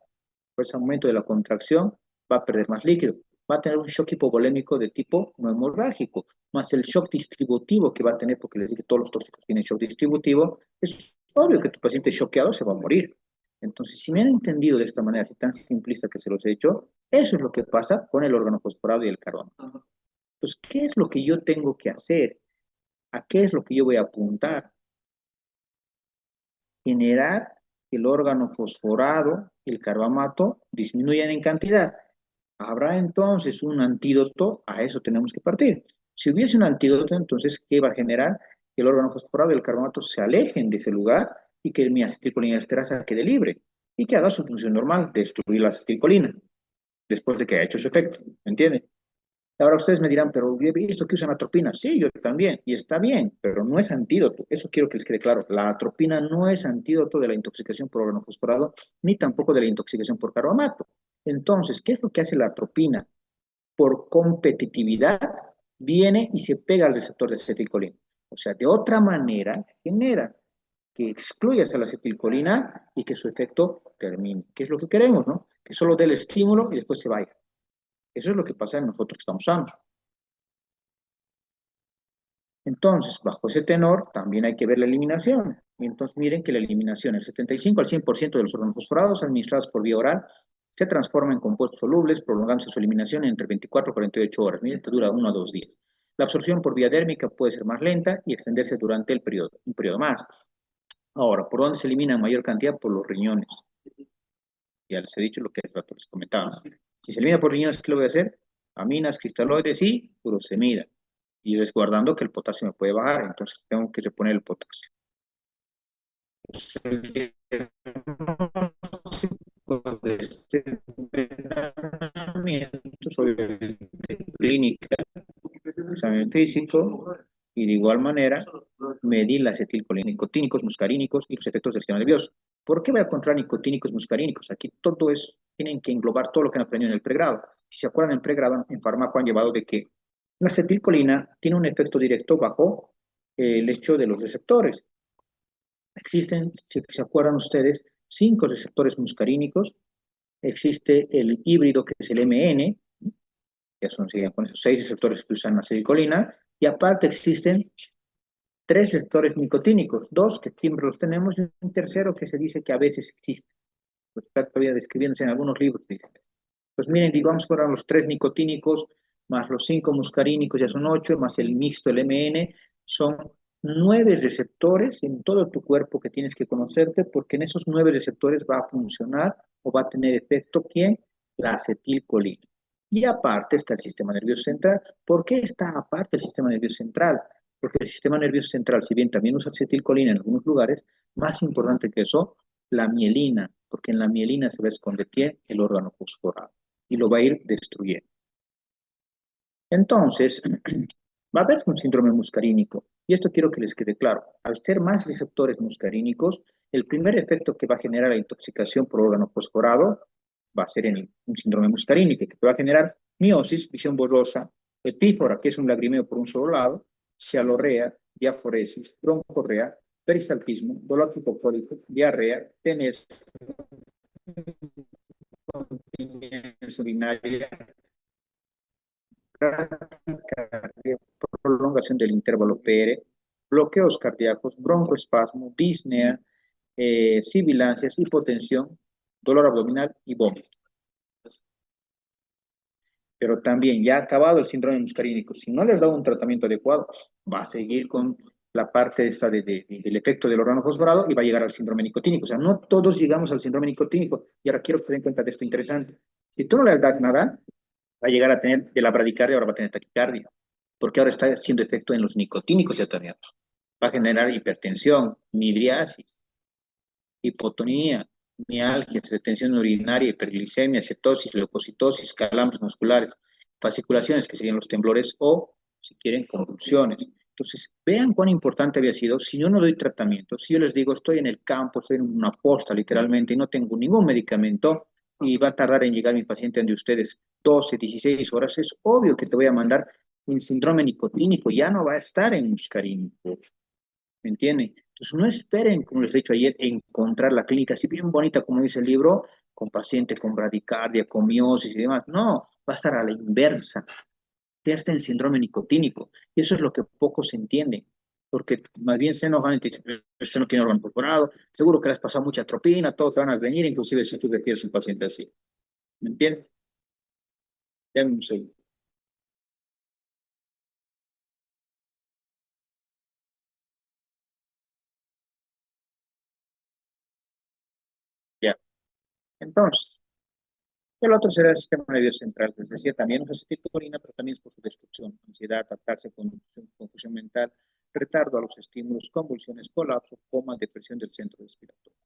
por ese aumento de la contracción, va a perder más líquido. Va a tener un shock hipovolémico de tipo no hemorrágico, más el shock distributivo que va a tener, porque les dije que todos los tóxicos tienen shock distributivo, es obvio que tu paciente choqueado se va a morir. Entonces, si me han entendido de esta manera, así tan simplista que se los he hecho, eso es lo que pasa con el órgano fosforado y el carbono. Entonces, ¿qué es lo que yo tengo que hacer? ¿A qué es lo que yo voy a apuntar? Generar que el órgano fosforado y el carbamato disminuyan en cantidad. ¿Habrá entonces un antídoto? A eso tenemos que partir. Si hubiese un antídoto, entonces, ¿qué va a generar? Que el órgano fosforado y el carbamato se alejen de ese lugar y que mi acetilcolinesterasa quede libre y que haga su función normal, destruir la acetilcolina, después de que ha hecho su efecto. ¿Me entienden? Ahora ustedes me dirán, pero yo he visto que usan atropina. Sí, yo también, y está bien, pero no es antídoto. Eso quiero que les quede claro. La atropina no es antídoto de la intoxicación por organofosforado, ni tampoco de la intoxicación por carbamato. Entonces, ¿qué es lo que hace la atropina? Por competitividad, viene y se pega al receptor de acetilcolina. O sea, de otra manera, genera que excluyas a la acetilcolina y que su efecto termine. ¿Qué es lo que queremos, no? Que solo dé el estímulo y después se vaya. Eso es lo que pasa en nosotros que estamos sanos. Entonces, bajo ese tenor, también hay que ver la eliminación. Y entonces, miren que la eliminación, el 75 al 100% de los organofosforados administrados por vía oral se transforma en compuestos solubles, prolongándose su eliminación entre 24 y 48 horas. Miren que dura 1 a 2 días. La absorción por vía dérmica puede ser más lenta y extenderse durante el periodo, un periodo más. Ahora, ¿por dónde se elimina en mayor cantidad? Por los riñones. Ya les he dicho lo que les comentaba. Si se elimina por riñones, ¿qué le voy a hacer? Aminas, cristaloides y furosemida. Y resguardando que el potasio me puede bajar, entonces tengo que reponer el potasio. De este entrenamiento sobre clínica, examen físico y de igual manera medir la acetilcolina, nicotínicos, muscarínicos y los efectos del sistema nervioso. ¿Por qué voy a controlar nicotínicos, muscarínicos? Aquí todo es, tienen que englobar todo lo que han aprendido en el pregrado. Si se acuerdan, en pregrado, en fármaco han llevado de que la acetilcolina tiene un efecto directo bajo el hecho de los receptores. Existen, si se acuerdan ustedes, 5 receptores muscarínicos. Existe el híbrido que es el MN, que son con esos 6 receptores que usan acetilcolina, y aparte existen 3 receptores nicotínicos, 2 que siempre los tenemos y un tercero que se dice que a veces existe. Pues está todavía describiéndose en algunos libros. Pues miren, digamos que ahora los 3 nicotínicos más los 5 muscarínicos ya son 8, más el mixto, el MN, son 9 receptores en todo tu cuerpo que tienes que conocerte, porque en esos 9 receptores va a funcionar o va a tener efecto, ¿quién? La acetilcolina. Y aparte está el sistema nervioso central. ¿Por qué está aparte el sistema nervioso central? Porque el sistema nervioso central, si bien también usa acetilcolina en algunos lugares, más importante que eso, la mielina, porque en la mielina se va a esconder ¿quién? El órgano fosforado y lo va a ir destruyendo. Entonces, va a haber un síndrome muscarínico, y esto quiero que les quede claro. Al ser más receptores muscarínicos, el primer efecto que va a generar la intoxicación por órgano fosforado va a ser en un síndrome muscarínico, que va a generar miosis, visión borrosa, epífora, que es un lagrimeo por un solo lado, cialorrea, diaforesis, broncorrea, peristaltismo, dolor hipoclórico, diarrea, tenés, urinaria, prolongación del intervalo PR, bloqueos cardíacos, broncoespasmo, disnea, sibilancias, hipotensión, dolor abdominal y vómito. Pero también ya ha acabado el síndrome muscarínico. Si no les da un tratamiento adecuado, va a seguir con la parte esta del efecto del órgano fosforado y va a llegar al síndrome nicotínico. O sea, no todos llegamos al síndrome nicotínico. Y ahora quiero que se den cuenta de esto interesante. Si tú no le das nada, va a llegar a tener de la bradicardia, ahora va a tener taquicardia, porque ahora está haciendo efecto en los nicotínicos yatonianos. Va a generar hipertensión, midriasis, hipotonía, mialgias, retención urinaria, hiperglicemia, cetosis, leucocitosis, calambres musculares, fasciculaciones, que serían los temblores, o, si quieren, convulsiones. Entonces, vean cuán importante había sido. Si yo no doy tratamiento, si yo les digo, estoy en el campo, estoy en una posta literalmente, y no tengo ningún medicamento, y va a tardar en llegar mi paciente ante ustedes 12, 16 horas, es obvio que te voy a mandar en síndrome nicotínico, ya no va a estar en muscarínico, ¿me entienden? Entonces no esperen, como les he dicho ayer, encontrar la clínica así bien bonita como dice el libro, con paciente con bradicardia, con miosis y demás. No, va a estar a la inversa, pierde el síndrome nicotínico. Y eso es lo que poco se entiende, porque más bien se enojan y te dicen, usted no tiene órgano incorporado, seguro que le has pasado mucha atropina, todos te van a venir, inclusive si tú refieres a un paciente así. ¿Me entiendes? Ya un segundo. Ya. Entonces, el otro será el sistema nervioso central, que es decir, también usa acetilcolina, pero también es por su destrucción, ansiedad, atacarse, confusión mental, retardo a los estímulos, convulsiones, colapso, coma, depresión del centro respiratorio.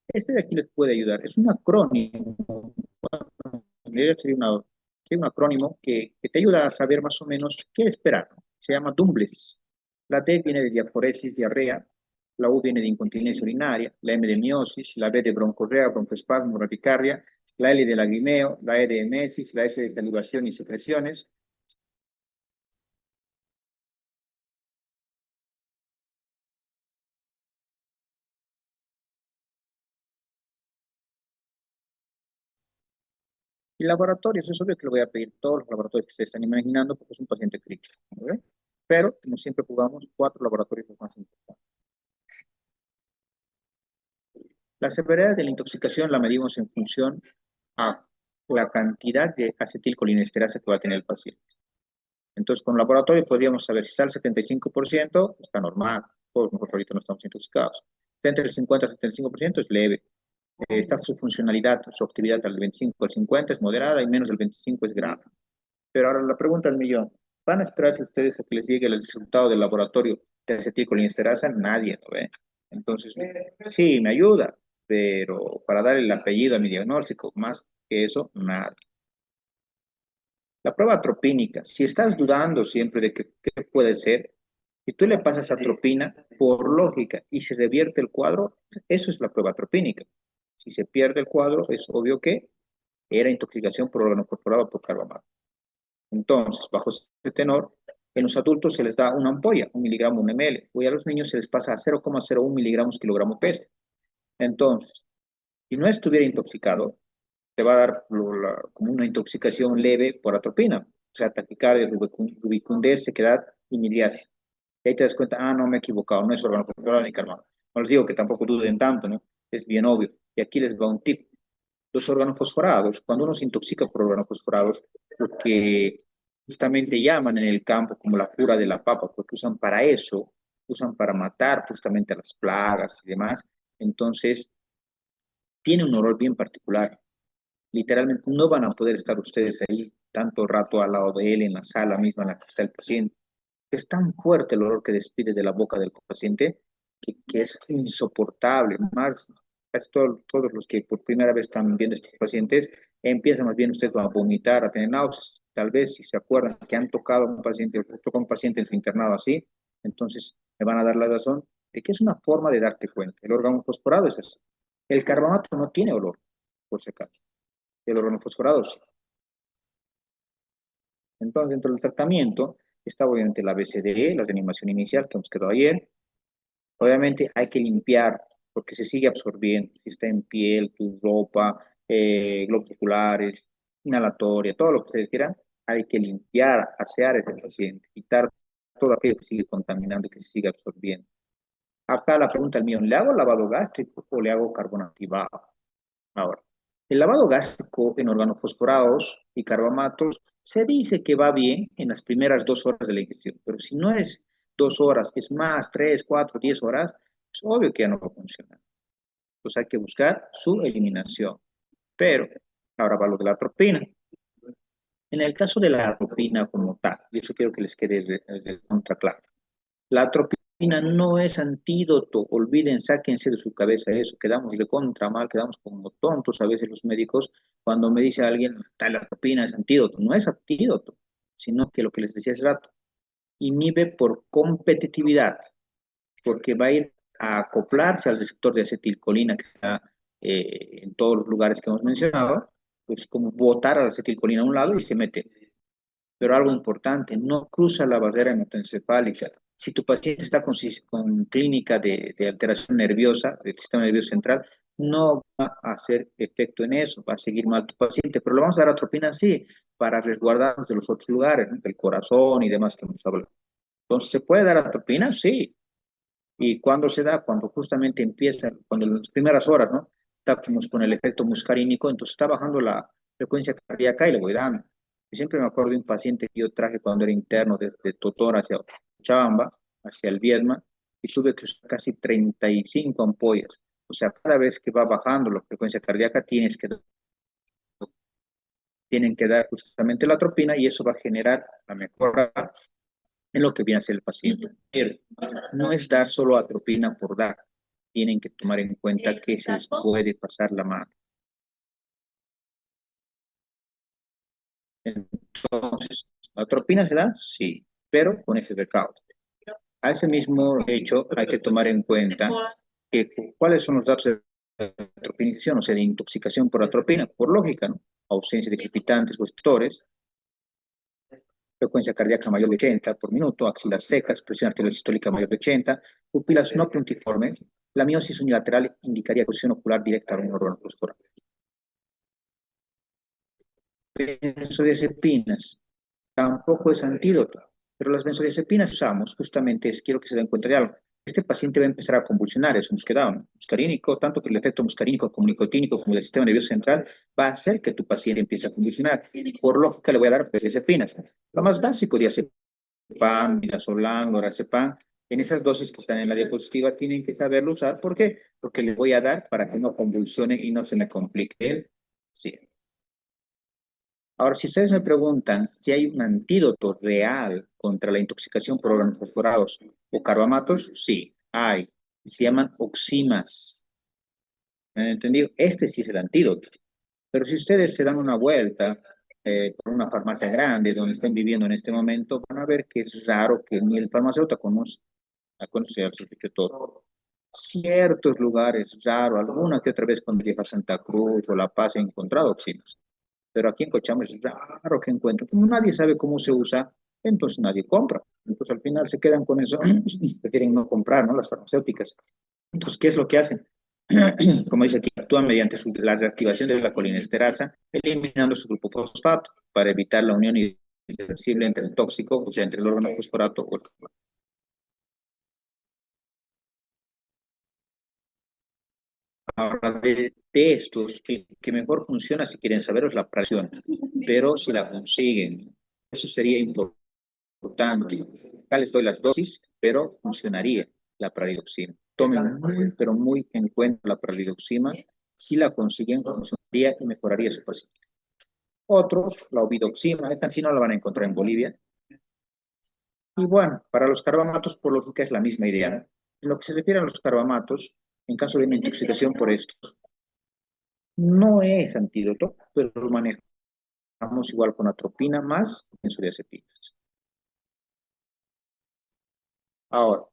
Este de aquí les puede ayudar. Es un acrónimo, sería un acrónimo que te ayuda a saber más o menos qué esperar. Se llama DUMBLES. La D viene de diaforesis, diarrea, la U viene de incontinencia urinaria, la M de miosis, la B de broncorrea, broncoespasmo, radicardia, la L de lagrimeo, la E de emesis, la S de salivación y secreciones. Y laboratorios, es obvio que le voy a pedir todos los laboratorios que ustedes están imaginando porque es un paciente crítico, ¿no? Pero, como siempre, jugamos 4 laboratorios los más importantes. La severidad de la intoxicación la medimos en función a la cantidad de acetilcolinesterasa que va a tener el paciente. Entonces, con laboratorio podríamos saber si está al 75%, está normal, todos nosotros ahorita no estamos intoxicados. Está entre el 50 y el 75% es leve. Está su funcionalidad, su actividad al 25 al 50 es moderada y menos del 25 es grave. Pero ahora la pregunta del millón, ¿van a esperarse ustedes a que les llegue el resultado del laboratorio de acetilcolinesterasa? Nadie, ¿no ve? Entonces, sí, me ayuda, pero para dar el apellido a mi diagnóstico, más que eso, nada. La prueba atropínica, si estás dudando siempre de qué puede ser, si tú le pasas atropina, por lógica, y se revierte el cuadro, eso es la prueba atropínica. Si se pierde el cuadro, es obvio que era intoxicación por órgano corporal o por carbamato. Entonces, bajo ese tenor, en los adultos se les da una ampolla, 1 miligramo, 1 ml, y a los niños se les pasa a 0,01 miligramos kilogramo peso. Entonces, si no estuviera intoxicado, te va a dar como una intoxicación leve por atropina, o sea, taquicardia, rubicundez, sequedad y midriasis. Y ahí te das cuenta, no me he equivocado, no es órgano corporal ni carbamato. No les digo que tampoco duden tanto, ¿no? Es bien obvio. Y aquí les va un tip. Los órganos fosforados, cuando uno se intoxica por órganos fosforados, lo que justamente llaman en el campo como la cura de la papa, porque usan para eso, usan para matar justamente a las plagas y demás, entonces tiene un olor bien particular. Literalmente no van a poder estar ustedes ahí tanto rato al lado de él en la sala misma en la que está el paciente. Es tan fuerte el olor que despide de la boca del paciente que es insoportable. Más, casi todos los que por primera vez están viendo a estos pacientes empiezan más bien ustedes a vomitar, a tener náuseas. Tal vez si se acuerdan que han tocado a un paciente o tocado a un paciente en su internado así, entonces me van a dar la razón de que es una forma de darte cuenta. El órgano fosforado es así. El carbamato no tiene olor, por si acaso. El órgano fosforado sí. Entonces, dentro del tratamiento está obviamente la BCDE, la reanimación inicial que hemos quedado ayer. Obviamente hay que limpiar porque se sigue absorbiendo. Si está en piel, tu ropa, globos oculares, inhalatoria, todo lo que ustedes quieran, hay que limpiar, asear a ese paciente, quitar todo aquello que sigue contaminando y que se sigue absorbiendo. Acá la pregunta del mío, ¿le hago lavado gástrico o le hago carbono activado? Ahora, el lavado gástrico en organofosforados y carbamatos se dice que va bien en las primeras 2 horas de la ingestión, pero si no es 2 horas, es más, 3, 4, 10 horas, es obvio que ya no va a funcionar. Entonces hay que buscar su eliminación. Pero ahora va lo de la atropina. En el caso de la atropina como tal, y eso quiero que les quede de contra claro, la atropina no es antídoto, olviden, sáquense de su cabeza eso, quedamos de contra mal, quedamos como tontos a veces los médicos cuando me dice alguien, tal atropina es antídoto, no es antídoto, sino que lo que les decía hace rato, inhibe por competitividad, porque va a ir a acoplarse al receptor de acetilcolina que está en todos los lugares que hemos mencionado, pues como botar a la acetilcolina a un lado y se mete. Pero algo importante, no cruza la barrera hematoencefálica. Si tu paciente está con clínica de alteración nerviosa, del sistema nervioso central, no va a hacer efecto en eso, va a seguir mal tu paciente, pero le vamos a dar atropina sí, para resguardarnos de los otros lugares, ¿no? Del corazón y demás que hemos hablado. Entonces, ¿se puede dar atropina? Sí. ¿Y cuándo se da? Cuando justamente empieza, cuando en las primeras horas, ¿no? Estamos con el efecto muscarínico, entonces está bajando la frecuencia cardíaca y le voy dando. Yo siempre me acuerdo de un paciente que yo traje cuando era interno de Totor hacia Chabamba, hacia el Viedma, y tuve que usar casi 35 ampollas. O sea, cada vez que va bajando la frecuencia cardíaca, tienen que dar justamente la atropina y eso va a generar la mejora en lo que viene a ser el paciente. Pero no es dar solo atropina por dar. Tienen que tomar en cuenta que se les puede pasar la mano. Entonces, ¿la atropina se da? Sí, pero con ese recaudo. A ese mismo hecho hay que tomar en cuenta que cuáles son los datos de atropinización, o sea, de intoxicación por atropina, por lógica, ¿no? Ausencia de crepitantes o estores, frecuencia cardíaca mayor de 80 por minuto, axilas secas, presión arterial sistólica mayor de 80, pupilas no puntiformes, la miosis unilateral indicaría exposición ocular directa a un órgano fosforal. Benzodiazepinas tampoco es antídoto, pero las benzodiazepinas usamos justamente, quiero que se den cuenta de algo. Este paciente va a empezar a convulsionar, es un muscarínico, tanto que el efecto muscarínico como nicotínico como del sistema nervioso central va a hacer que tu paciente empiece a convulsionar. Por lógica le voy a dar benzodiazepinas. Lo más básico, diazepam, midazolam, lorazepam, en esas dosis que están en la diapositiva tienen que saberlo usar. ¿Por qué? Porque le voy a dar para que no convulsione y no se me complique. Sí. Ahora, si ustedes me preguntan si hay un antídoto real contra la intoxicación por organofosforados o carbamatos, sí, hay. Se llaman oximas. ¿Me han entendido? Este sí es el antídoto. Pero si ustedes se dan una vuelta por una farmacia grande donde estén viviendo en este momento, van a ver que es raro que ni el farmacéutico conoce al sospecho todo. Ciertos lugares, raro, alguna que otra vez cuando llega a Santa Cruz o La Paz he encontrado oximas. Pero aquí en Cochabamba es raro que encuentro. Como nadie sabe cómo se usa, entonces nadie compra. Entonces al final se quedan con eso y prefieren no comprar, ¿no? Las farmacéuticas. Entonces, ¿qué es lo que hacen? Como dice aquí, actúan mediante la reactivación de la colinesterasa, eliminando su grupo fosfato para evitar la unión irreversible entre el tóxico, o sea, entre el órgano fosforato o el carbonato. Ahora, de estos, que mejor funciona, si quieren saber, es la fracción, pero si la consiguen, eso sería importante. Acá les doy las dosis, pero funcionaría la pralidoxina. Tomen muy, pero muy en cuenta la pralidoxina. Si la consiguen, funcionaría y mejoraría su paciente. Otros, la obidoxina, esta sí no la van a encontrar en Bolivia. Y bueno, para los carbamatos, por lógica, es la misma idea, ¿no? En lo que se refiere a los carbamatos, en caso de una intoxicación por estos, no es antídoto, pero lo manejamos igual con atropina más benzodiazepinas. Ahora,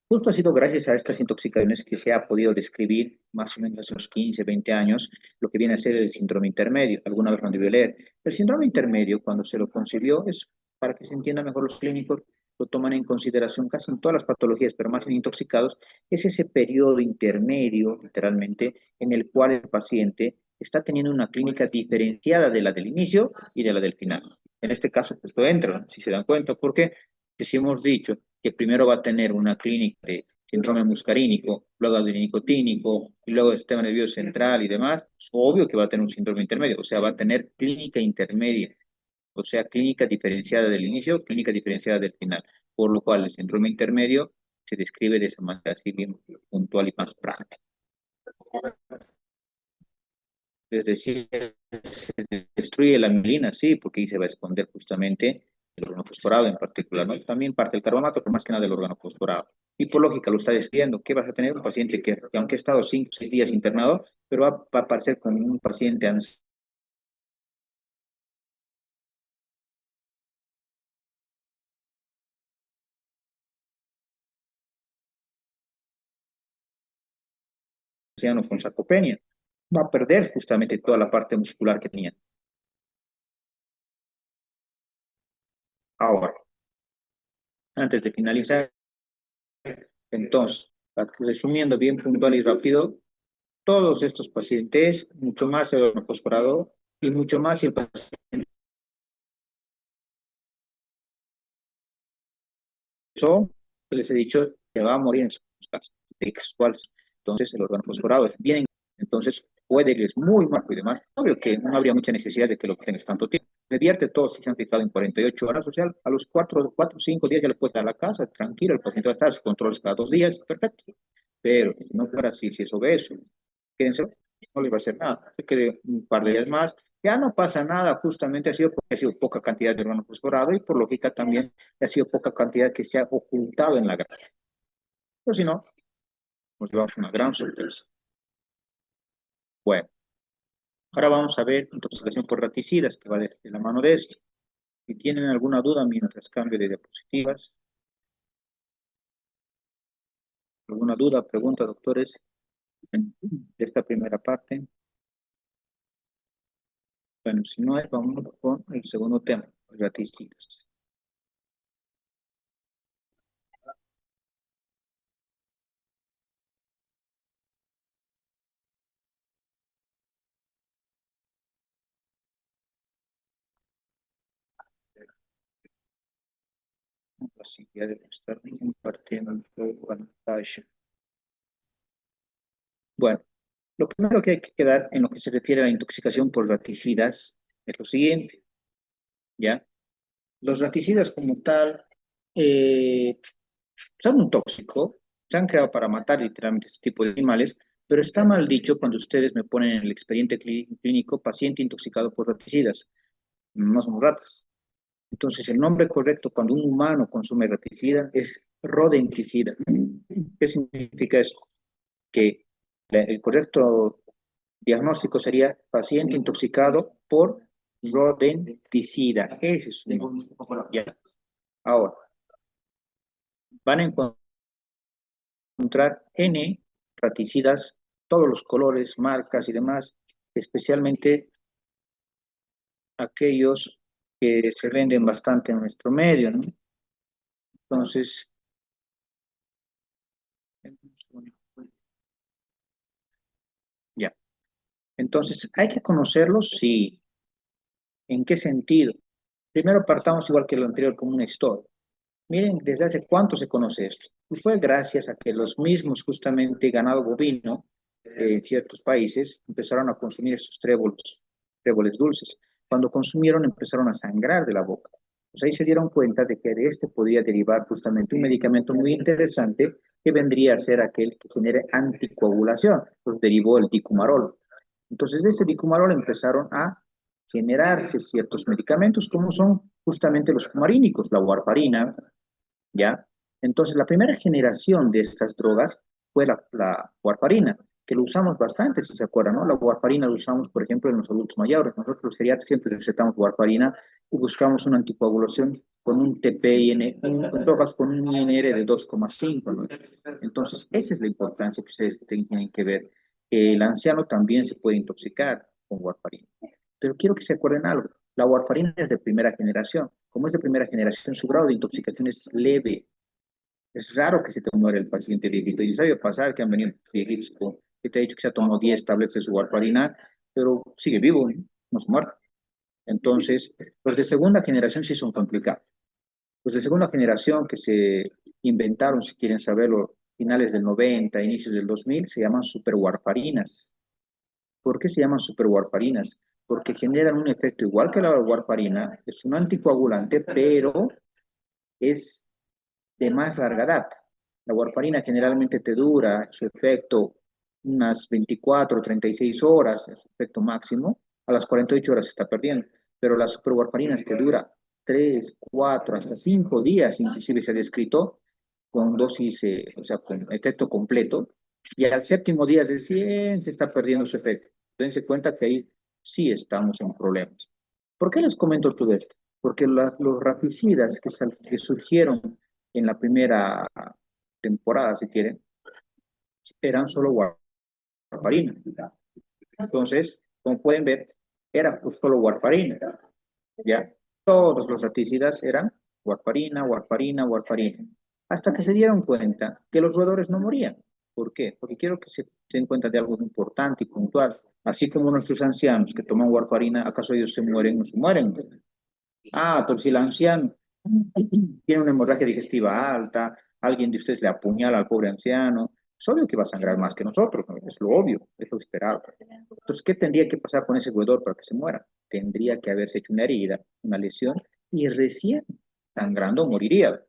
justo ha sido gracias a estas intoxicaciones que se ha podido describir más o menos hace unos 15, 20 años lo que viene a ser el síndrome intermedio. Alguna vez lo han debido leer. El síndrome intermedio, cuando se lo concibió, es para que se entienda mejor los clínicos, lo toman en consideración casi en todas las patologías, pero más en intoxicados, es ese periodo intermedio, literalmente, en el cual el paciente está teniendo una clínica diferenciada de la del inicio y de la del final. En este caso, esto entra, si se dan cuenta, porque si hemos dicho que primero va a tener una clínica de síndrome muscarínico, luego de nicotínico, y luego del sistema nervioso central y demás, es obvio que va a tener un síndrome intermedio, o sea, va a tener clínica intermedia, o sea, clínica diferenciada del inicio, clínica diferenciada del final, por lo cual el síndrome intermedio se describe de esa manera así bien puntual y más práctica. Es decir, se destruye la mielina, sí, porque ahí se va a esconder justamente el órgano fosforado en particular, ¿no? También parte del carbonato, pero más que nada del órgano fosforado. Y por lógica lo está describiendo, ¿qué vas a tener? Un paciente que aunque ha estado 5 o 6 días internado, pero va a aparecer como un paciente anciano con sarcopenia. Va a perder justamente toda la parte muscular que tenía. Ahora, antes de finalizar, entonces, resumiendo bien puntual y rápido, todos estos pacientes, mucho más el fosforado y mucho más si el paciente les he dicho que va a morir en sus casos textuales. Entonces, el órgano fosforado es bien, entonces puede que es muy malo y demás. Obvio que no habría mucha necesidad de que lo tengas tanto tiempo. Se vierte todo si se han fijado en 48 horas, o sea, a los 4 o 5 días ya le puede dar a la casa, tranquilo, el paciente va a estar, sus controles cada 2 días, perfecto. Pero si no fuera así, si es obeso, quédense, no le va a hacer nada. Se quede un par de días más, ya no pasa nada, justamente ha sido porque ha sido poca cantidad de órgano fosforado y por lógica también ha sido poca cantidad que se ha ocultado en la grasa. Pero si no, nos llevamos una gran sorpresa. Bueno, ahora vamos a ver intoxicación por raticidas, que va de la mano de esto. Si tienen alguna duda mientras cambio de diapositivas, alguna duda, pregunta, doctores, de esta primera parte. Bueno, si no hay, vamos con el segundo tema, raticidas. Así ya debe estar compartiendo la pantalla. Bueno, lo primero que hay que quedar en lo que se refiere a la intoxicación por raticidas es lo siguiente, ¿ya? Los raticidas como tal son un tóxico, se han creado para matar literalmente este tipo de animales, pero está mal dicho cuando ustedes me ponen en el expediente clínico paciente intoxicado por raticidas. No somos ratas. Entonces, el nombre correcto cuando un humano consume raticida es rodenticida. ¿Qué significa eso? Que el correcto diagnóstico sería paciente intoxicado por rodenticida. Ese es su nombre. Ya. Ahora, van a encontrar N raticidas, todos los colores, marcas y demás, especialmente aquellos que se venden bastante en nuestro medio, ¿no? Entonces, ya. Entonces, ¿hay que conocerlos? Sí. ¿En qué sentido? Primero partamos igual que lo anterior como una historia. Miren, desde hace cuánto se conoce esto. Y fue gracias a que los mismos, justamente, ganado bovino en ciertos países empezaron a consumir estos tréboles dulces. Cuando consumieron, empezaron a sangrar de la boca. Pues ahí se dieron cuenta de que de este podría derivar justamente un medicamento muy interesante que vendría a ser aquel que genere anticoagulación. Pues derivó el dicumarol. Entonces, de este dicumarol empezaron a generarse ciertos medicamentos, como son justamente los cumarínicos, la warfarina, ¿ya? Entonces, la primera generación de estas drogas fue la warfarina, que lo usamos bastante, si se acuerdan, ¿no? La warfarina lo usamos, por ejemplo, en los adultos mayores. Nosotros los geriatras siempre recetamos warfarina y buscamos una anticoagulación con un TPIN, con drogas con un INR de 2,5, ¿no? Entonces, esa es la importancia que ustedes tienen que ver. El anciano también se puede intoxicar con warfarina. Pero quiero que se acuerden algo. La warfarina es de primera generación. Como es de primera generación, su grado de intoxicación es leve. Es raro que se te muera el paciente viejito. Y sabe pasar que han venido viejitos que te ha dicho que se ha tomado 10 tabletas de su warfarina, pero sigue vivo, ¿no? No se muere. Entonces, los de segunda generación sí son complicados. Los de segunda generación que se inventaron, si quieren saberlo, finales del 90, inicios del 2000, se llaman superwarfarinas. ¿Por qué se llaman superwarfarinas? Porque generan un efecto igual que la warfarina, es un anticoagulante, pero es de más larga data. La warfarina generalmente te dura su efecto unas 24 o 36 horas, es su efecto máximo, a las 48 horas se está perdiendo, pero las superwarfarinas te dura 3, 4, hasta 5 días, inclusive se ha descrito, con dosis, o sea, con efecto completo, y al séptimo día recién se está perdiendo su efecto. Dense cuenta que ahí sí estamos en problemas. ¿Por qué les comento todo esto? Porque los rapicidas que surgieron en la primera temporada, si quieren, eran solo warfarina. Entonces, como pueden ver, era pues solo warfarina, ¿ya? Todos los raticidas eran warfarina, warfarina, warfarina, hasta que se dieron cuenta que los roedores no morían. ¿Por qué? Porque quiero que se den cuenta de algo importante y puntual. Así como nuestros ancianos que toman warfarina, ¿acaso ellos se mueren? No se mueren. Ah, pero si el anciano tiene una hemorragia digestiva alta, alguien de ustedes le apuñala al pobre anciano, es obvio que va a sangrar más que nosotros, ¿no? Es lo obvio, es lo esperado. Entonces, ¿qué tendría que pasar con ese roedor para que se muera? Tendría que haberse hecho una herida, una lesión, y recién sangrando moriría.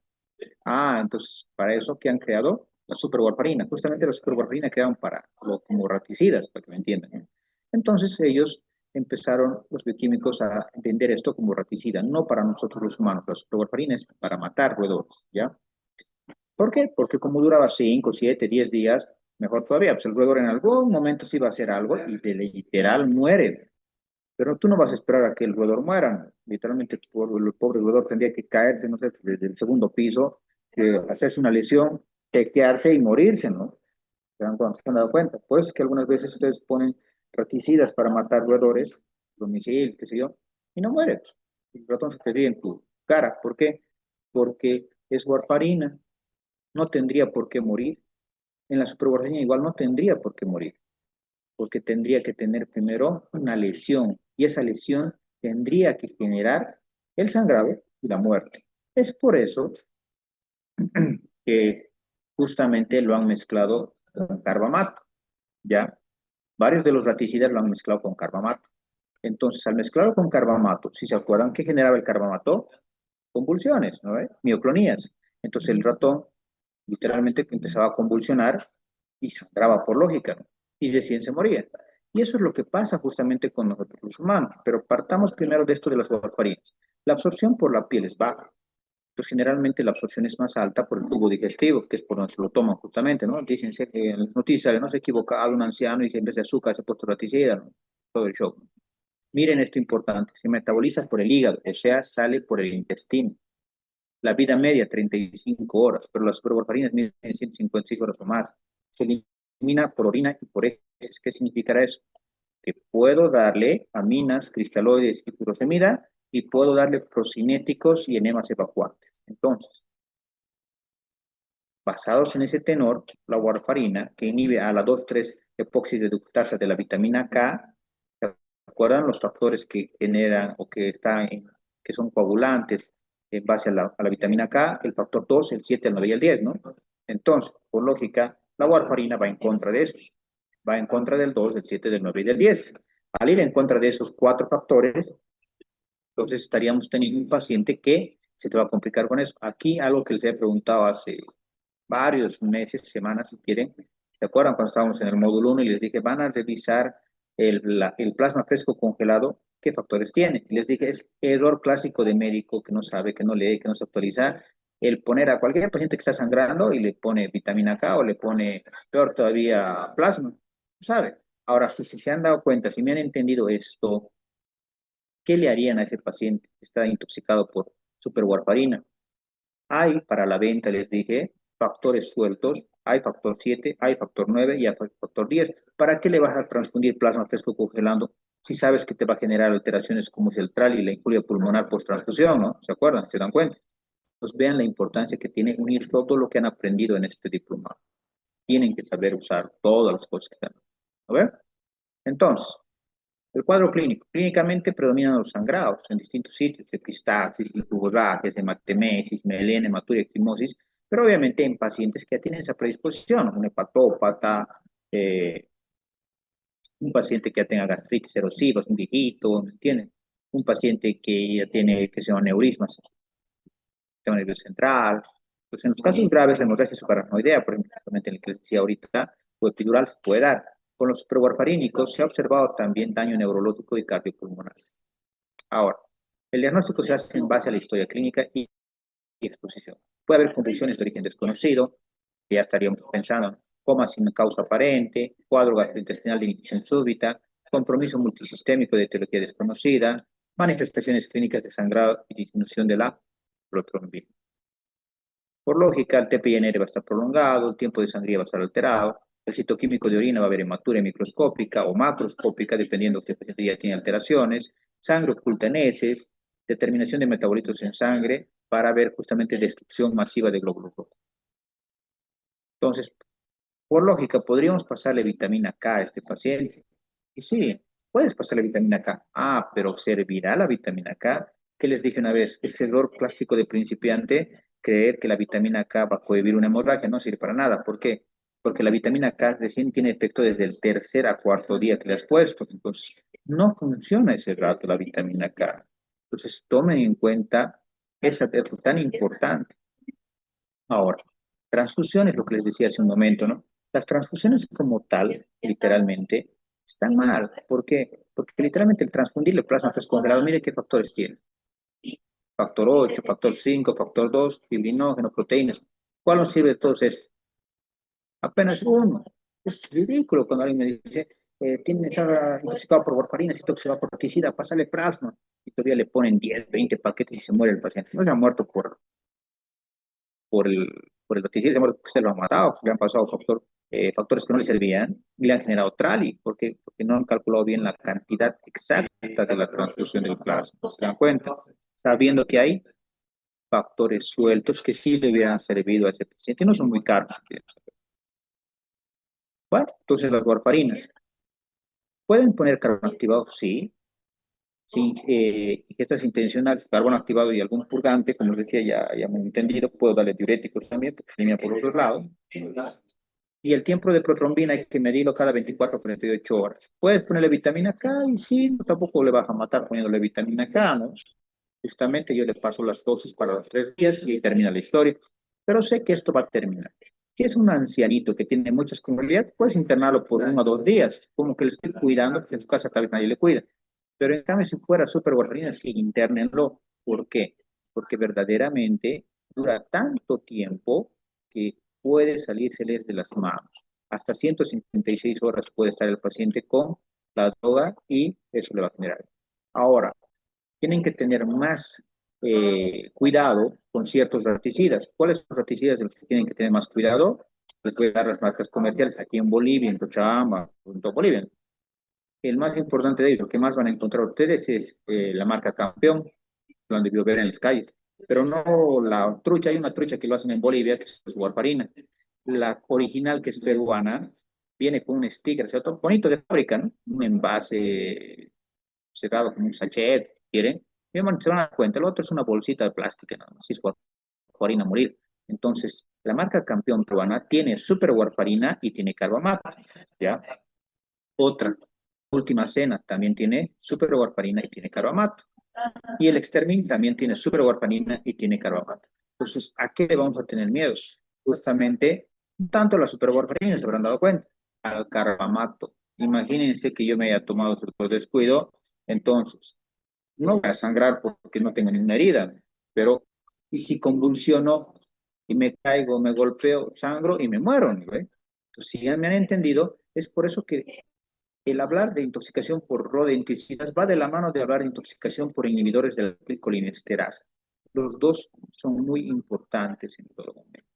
Ah, entonces, para eso que han creado la superwarfarina. Justamente la superwarfarina crearon para, como raticidas, para que me entiendan, ¿no? Entonces ellos empezaron, los bioquímicos, a vender esto como raticida, no para nosotros los humanos. La superwarfarina es para matar roedores, ¿ya? ¿Por qué? Porque como duraba 5, 7, 10 días, mejor todavía, pues el roedor en algún momento sí va a hacer algo y de literal muere. Pero tú no vas a esperar a que el roedor muera, ¿no? Literalmente el pobre roedor tendría que caerse, no sé, desde el segundo piso, hacerse una lesión, tequearse y morirse, ¿no? ¿Se han dado cuenta? Pues que algunas veces ustedes ponen raticidas para matar roedores, domicilio, qué sé yo, y no muere, pues. El ratón se te ríe en tu cara. ¿Por qué? Porque es warfarina, no tendría por qué morir. En la superwarfarina igual no tendría por qué morir, porque tendría que tener primero una lesión y esa lesión tendría que generar el sangrado y la muerte. Es por eso que justamente lo han mezclado con carbamato, ¿ya? Varios de los raticidas lo han mezclado con carbamato. Entonces, al mezclarlo con carbamato, si se acuerdan, ¿qué generaba el carbamato? Convulsiones, ¿no? Mioclonías. Entonces el ratón literalmente empezaba a convulsionar y sangraba por lógica, ¿no? Y recién se moría. Y eso es lo que pasa justamente con nosotros los humanos. Pero partamos primero de esto de las warfarinas. La absorción por la piel es baja. Pues generalmente la absorción es más alta por el tubo digestivo, que es por donde se lo toman justamente, ¿no? Dicen en las noticias, no se equivoca, un anciano y que en vez de azúcar se ha puesto raticida, ¿no? Todo el show. Miren esto importante, se metaboliza por el hígado, o sea, sale por el intestino. La vida media, 35 horas, pero las superwarfarinas miden 156 horas o más. Se elimina por orina y por heces. ¿Qué significará eso? Que puedo darle aminas, cristaloides y furosemida y puedo darle procinéticos y enemas evacuantes. Entonces, basados en ese tenor, la warfarina, que inhibe a la 2,3 epoxis deductasa de la vitamina K, ¿se acuerdan los factores que generan o que son coagulantes en base a la vitamina K? El factor 2, el 7, el 9 y el 10, ¿no? Entonces, por lógica, la warfarina va en contra de esos. Va en contra del 2, del 7, del 9 y del 10. Al ir en contra de esos cuatro factores, entonces estaríamos teniendo un paciente que se te va a complicar con eso. Aquí algo que les he preguntado hace varios meses, semanas, si quieren. ¿Se acuerdan cuando estábamos en el módulo 1 y les dije, van a revisar el plasma fresco congelado? ¿Qué factores tiene? Y les dije, es error clásico de médico que no sabe, que no lee, que no se actualiza, el poner a cualquier paciente que está sangrando y le pone vitamina K o le pone, peor todavía, plasma. ¿Sabe? Ahora, si se han dado cuenta, si me han entendido esto, ¿qué le harían a ese paciente que está intoxicado por superwarfarina? Hay para la venta, les dije, factores sueltos, hay factor 7, hay factor 9 y hay factor 10. ¿Para qué le vas a transfundir plasma fresco congelando si sabes que te va a generar alteraciones como es el TRAL y la injuria pulmonar post-transfusión, ¿no? ¿Se acuerdan? ¿Se dan cuenta? Pues vean la importancia que tiene unir todo lo que han aprendido en este diploma. Tienen que saber usar todas las cosas que están. ¿A ver? Entonces, el cuadro clínico. Clínicamente predominan los sangrados en distintos sitios, epistaxis, hemorragias, hematemesis, melena, hematuria, equimosis, pero obviamente en pacientes que ya tienen esa predisposición, un hepatópata, eh, un paciente que ya tenga gastritis erosiva, un viejito, ¿me entienden? Un paciente que ya tiene, que se llama neurismas, sistema nervioso central. Pues en los casos graves, la hemorragia subaracnoidea, por ejemplo, en el que les decía ahorita, o epidural se puede dar. Con los prewarfarínicos se ha observado también daño neurológico y cardiopulmonar. Ahora, el diagnóstico se hace en base a la historia clínica y exposición. Puede haber convulsiones de origen desconocido, que ya estaríamos pensando, coma sin causa aparente, cuadro gastrointestinal de inicio súbita, compromiso multisistémico de etiología desconocida, manifestaciones clínicas de sangrado y disminución de la protrombina. Por lógica, el TPNR va a estar prolongado, el tiempo de sangría va a estar alterado, el citoquímico de orina va a haber hematuria microscópica o macroscópica, dependiendo si el paciente ya tiene alteraciones, sangre oculta en heces, determinación de metabolitos en sangre, para ver justamente destrucción masiva de glóbulos rojos. Entonces, por lógica, podríamos pasarle vitamina K a este paciente. Y sí, puedes pasarle vitamina K. Ah, pero ¿servirá la vitamina K? Que les dije una vez, ese error clásico de principiante, creer que la vitamina K va a cohibir una hemorragia, no sirve para nada. ¿Por qué? Porque la vitamina K recién tiene efecto desde el tercer a cuarto día que le has puesto. Entonces, no funciona ese rato la vitamina K. Entonces, tomen en cuenta ese dato tan importante. Ahora, transfusiones, lo que les decía hace un momento, ¿no? Las transfusiones como tal, literalmente, están mal. ¿Por qué? Porque literalmente el transfundirle plasma descongelado, mire qué factores tiene. Factor 8, factor 5, factor 2, fibrinógeno, proteínas. ¿Cuál nos sirve de todos estos? Apenas uno. Es ridículo cuando alguien me dice, tiene, está intoxicado por warfarina, está intoxicado por pesticida, pásale plasma. Y todavía le ponen 10, 20 paquetes y se muere el paciente. No se ha muerto por el, por el pesticida, se ha muerto porque usted lo ha matado, le han pasado factores que no le servían y le han generado trali, porque no han calculado bien la cantidad exacta de la transfusión del plasma. ¿Se dan cuenta? Sabiendo que hay factores sueltos que sí le hubieran servido a ese paciente, no son muy caros. Bueno, entonces las warfarinas. ¿Pueden poner carbono activado? Sí. Sí, estas intencionales, carbono activado y algún purgante, como les decía, ya hemos entendido, puedo darle diuréticos también, porque se elimina por los dos lados. Y el tiempo de protrombina hay que medirlo cada 24 a 48 horas. Puedes ponerle vitamina K y sí, no, tampoco le vas a matar poniéndole vitamina K, ¿no? Justamente yo le paso las dosis para los 3 días y ahí termina la historia. Pero sé que esto va a terminar. Si es un ancianito que tiene muchas comorbilidades, puedes internarlo por 1 o 2 días, como que le estoy cuidando, porque en su casa tal vez nadie le cuida. Pero en cambio, si fuera súper guardarina, sí, internenlo. ¿Por qué? Porque verdaderamente dura tanto tiempo que puede salírseles de las manos. Hasta 156 horas puede estar el paciente con la droga y eso le va a generar. Ahora, tienen que tener más cuidado con ciertos raticidas. ¿Cuáles son los raticidas de los que tienen que tener más cuidado? Les voy a dar las marcas comerciales aquí en Bolivia, en Cochabamba, en todo Bolivia. El más importante de ellos, lo que más van a encontrar ustedes es la marca Campeón, lo han debido ver en las calles. Pero no la trucha, hay una trucha que lo hacen en Bolivia, que es warfarina. La original, que es peruana, viene con un sticker, ¿cierto? Bonito de fábrica, ¿no? Un envase cerrado como un sachet, ¿quieren? Y se van a dar cuenta, el otro es una bolsita de plástico, nada más, es warfarina a morir. Entonces, la marca Campeón peruana tiene super warfarina y tiene carbamato, ¿ya? Otra, Última Cena, también tiene super warfarina y tiene carbamato. Y el Extermin también tiene super warfarina y tiene carbamato. Entonces, ¿a qué le vamos a tener miedo? Justamente, tanto la super warfarina, se habrán dado cuenta, al carbamato. Imagínense que yo me haya tomado otro descuido, entonces, no voy a sangrar porque no tengo ninguna herida, pero ¿y si convulsiono y me caigo, me golpeo, sangro y me muero? ¿No? Entonces, si ya me han entendido, es por eso que el hablar de intoxicación por rodenticidas va de la mano de hablar de intoxicación por inhibidores de la colinesterasa. Los dos son muy importantes en todo momento.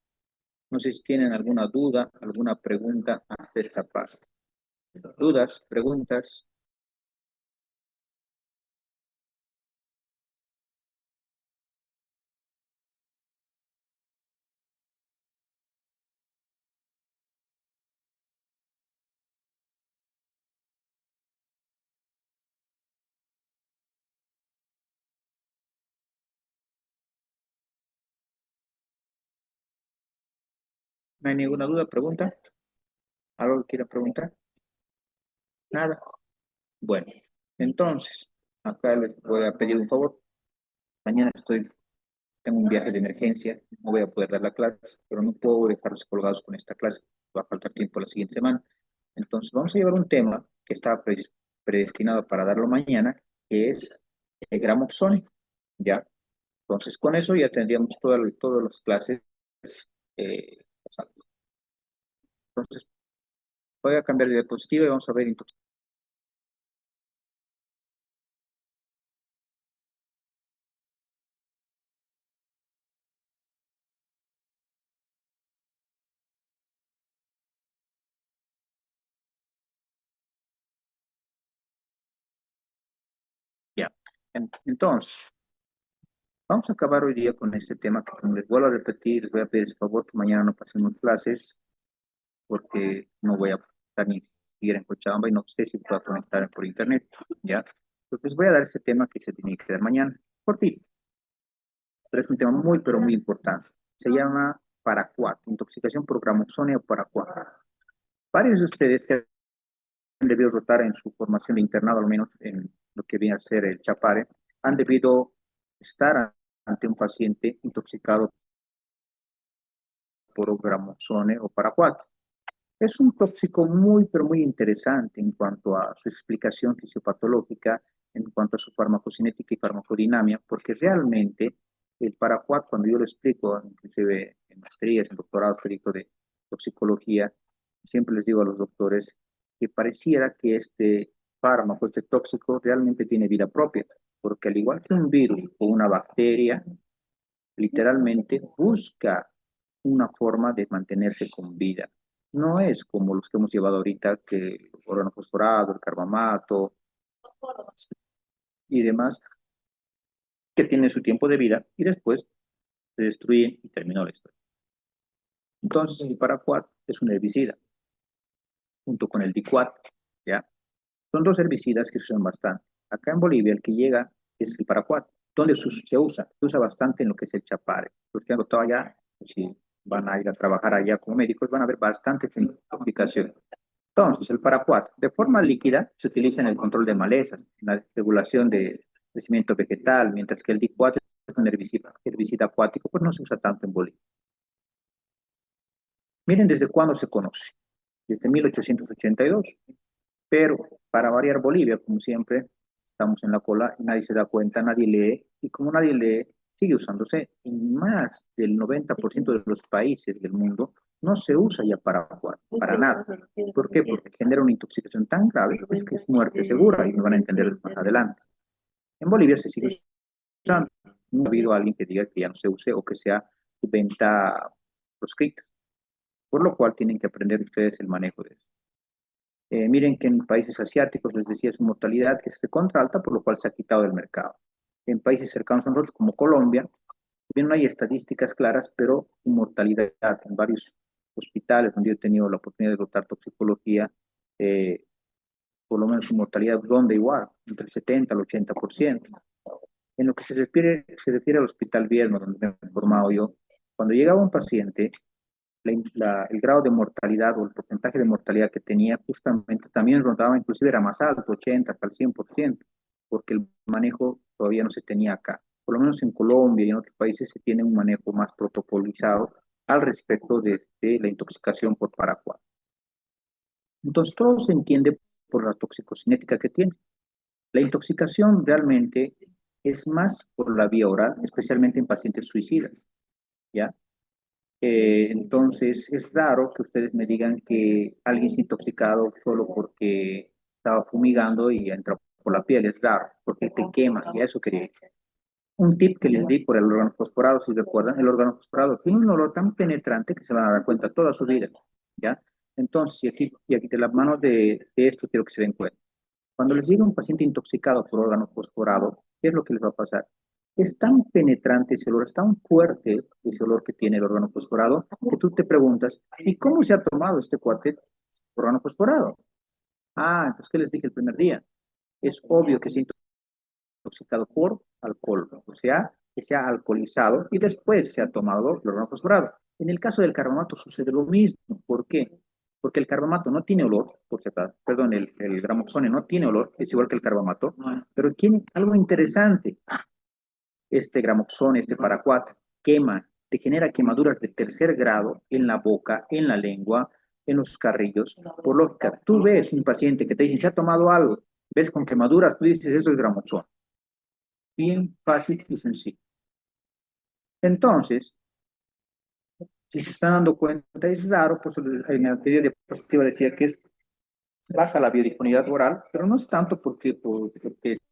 No sé si tienen alguna duda, alguna pregunta hasta esta parte. ¿Dudas, preguntas? ¿No hay ninguna duda, pregunta? ¿Algo que quieran preguntar? Nada. Bueno, entonces, acá les voy a pedir un favor. Mañana tengo un viaje de emergencia, no voy a poder dar la clase, pero no puedo dejarlos colgados con esta clase. Va a faltar tiempo la siguiente semana. Entonces, vamos a llevar un tema que está predestinado para darlo mañana, que es el gramoxone, ¿ya? Entonces, con eso ya tendríamos todas las clases pasando. Entonces, voy a cambiar de diapositiva y vamos a ver entonces. Ya. Entonces, Vamos a acabar hoy día con este tema que, como les vuelvo a repetir, les voy a pedir ese favor que mañana no pasemos clases porque no voy a estar ni siquiera en Cochabamba y no sé si puedo conectar por internet, ¿ya? Entonces voy a dar ese tema que se tiene que dar mañana, por ti, pero es un tema muy, pero muy importante. Se llama paraquat, intoxicación por gramoxone o paraquat. Varios de ustedes que han debido rotar en su formación de internado, al menos en lo que viene a ser el chapare, han debido estar ante un paciente intoxicado por gramoxone o paraquat. Es un tóxico muy, pero muy interesante en cuanto a su explicación fisiopatológica, en cuanto a su farmacocinética y farmacodinamia, porque realmente el paraquat, cuando yo lo explico, inclusive en maestrías, en doctorado perico de toxicología, siempre les digo a los doctores que pareciera que este fármaco, este tóxico, realmente tiene vida propia, porque al igual que un virus o una bacteria, literalmente busca una forma de mantenerse con vida. No es como los que hemos llevado ahorita, que el órgano fosforado, el carbamato y demás, que tienen su tiempo de vida y después se destruyen y terminó la historia. Entonces, el paraquat es un herbicida, junto con el dicuat, ¿ya? Son dos herbicidas que se usan bastante. Acá en Bolivia, el que llega es el paraquat, donde se usa bastante en lo que es el chapare. Los que han votado allá, pues, si van a ir a trabajar allá como médicos, van a ver bastante aplicación. Entonces, el paraquat, de forma líquida, se utiliza en el control de malezas, en la regulación de crecimiento vegetal, mientras que el dicuat es un herbicida acuático, pues no se usa tanto en Bolivia. Miren desde cuándo se conoce, desde 1882, pero para variar Bolivia, como siempre, estamos en la cola y nadie se da cuenta, nadie lee, y como nadie lee, sigue usándose. En más del 90% de los países del mundo no se usa ya para nada. ¿Por qué? Porque genera una intoxicación tan grave pues, que es muerte segura y me van a entender más adelante. En Bolivia se sigue usando. No ha habido alguien que diga que ya no se use o que sea de venta proscrita, por lo cual tienen que aprender ustedes el manejo de eso. Miren que en países asiáticos, les decía, su mortalidad es de contra alta, por lo cual se ha quitado del mercado. En países cercanos a nosotros, como Colombia, bien no hay estadísticas claras, pero su mortalidad en varios hospitales donde yo he tenido la oportunidad de rotar toxicología, eh, por lo menos su mortalidad ronda igual, entre el 70 al 80%. En lo que se refiere al Hospital Vierno, donde me he formado yo, cuando llegaba un paciente, el grado de mortalidad o el porcentaje de mortalidad que tenía justamente también rondaba, inclusive era más alto, 80 hasta el 100%, porque el manejo todavía no se tenía acá. Por lo menos en Colombia y en otros países se tiene un manejo más protocolizado al respecto de la intoxicación por paraquat. Entonces, todo se entiende por la toxicocinética que tiene. La intoxicación realmente es más por la vía oral, especialmente en pacientes suicidas, ¿ya? Entonces, es raro que ustedes me digan que alguien se ha intoxicado solo porque estaba fumigando y entra por la piel. Es raro, porque te quema, y a eso quería ir. Un tip que les di por el órgano fosforado, si recuerdan, el órgano fosforado tiene un olor tan penetrante que se van a dar cuenta toda su vida, ¿ya? Entonces, y aquí de las manos de esto quiero que se den cuenta. Cuando les llega un paciente intoxicado por órgano fosforado, ¿qué es lo que les va a pasar? Es tan penetrante ese olor, es tan fuerte ese olor que tiene el órgano fosforado, que tú te preguntas, ¿y cómo se ha tomado este cuate órgano fosforado? Ah, entonces, ¿qué les dije el primer día? Es obvio que se ha intoxicado por alcohol, o sea, que se ha alcoholizado y después se ha tomado el órgano fosforado. En el caso del carbamato sucede lo mismo. ¿Por qué? Porque el carbamato no tiene olor, por si acaso, perdón, el gramoxone no tiene olor, es igual que el carbamato, pero tiene algo interesante. Este gramoxone, este paraquat, quema, te genera quemaduras de tercer grado en la boca, en la lengua, en los carrillos. Por lo que tú ves un paciente que te dice, se ha tomado algo, ves con quemaduras, tú dices, eso es gramoxone. Bien fácil y sencillo. Entonces, si se están dando cuenta, es raro, pues en la anterior diapositiva decía que es baja la biodisponibilidad oral, pero no es tanto porque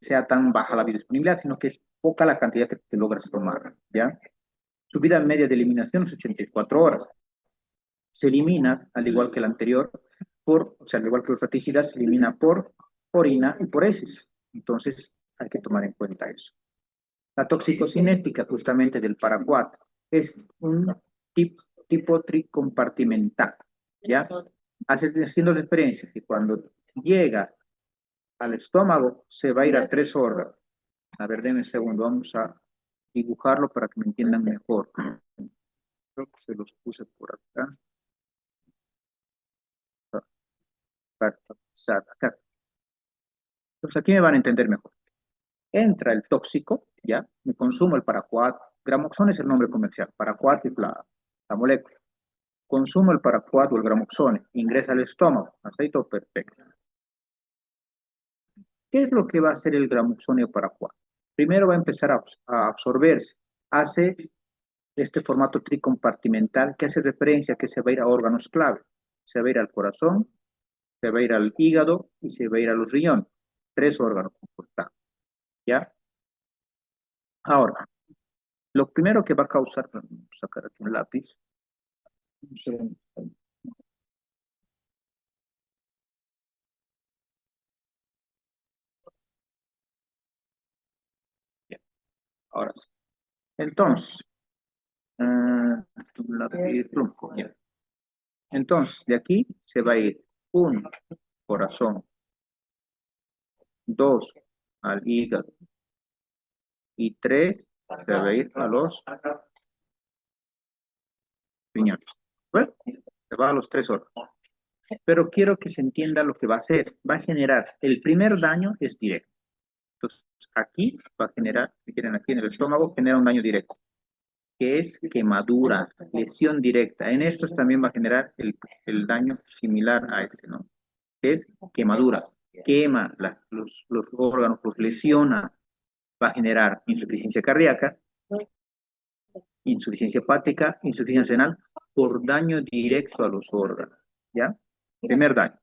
sea tan baja la biodisponibilidad, sino que es poca la cantidad que te logras tomar, ¿ya? Su vida media de eliminación es 84 horas. Se elimina, al igual que el anterior, o sea, al igual que los raticidas, se elimina por orina y por heces. Entonces, hay que tomar en cuenta eso. La toxicocinética justamente del paraquat es un tipo tricompartimental, ¿ya? Haciendo referencia que cuando llega al estómago se va a ir a tres órganos. A ver, denme un segundo, vamos a dibujarlo para que me entiendan mejor. Creo que se los puse por acá. Para acá. Entonces aquí me van a entender mejor. Entra el tóxico, ¿ya? Me consumo el paraquat. Gramoxone es el nombre comercial. Paraquat es la molécula. Consumo el paraquat o el gramoxone. Ingresa al estómago. Hasta ahí todo perfecto. ¿Qué es lo que va a hacer el gramoxone o paraquat? Primero va a empezar a absorberse. Hace este formato tricompartimental que hace referencia a que se va a ir a órganos clave. Se va a ir al corazón, se va a ir al hígado y se va a ir a los riñones. Tres órganos comportados, ¿ya? Ahora, lo primero que va a causar, vamos a sacar aquí un lápiz. Ya, ahora sí. Entonces, lápiz, plum, ya. Entonces, de aquí se va a ir uno, corazón, dos, al hígado y tres, se va a ir a los riñones. Bueno, se va a los tres órganos. Pero quiero que se entienda lo que va a hacer. Va a generar, el primer daño es directo. Entonces, aquí va a generar, si quieren aquí en el estómago, genera un daño directo, que es quemadura, lesión directa. En estos también va a generar el daño similar a este, ¿no? Que es quemadura, quema los órganos, los lesiona, va a generar insuficiencia cardíaca, insuficiencia hepática, insuficiencia renal, por daño directo a los órganos, ¿ya? Primer daño.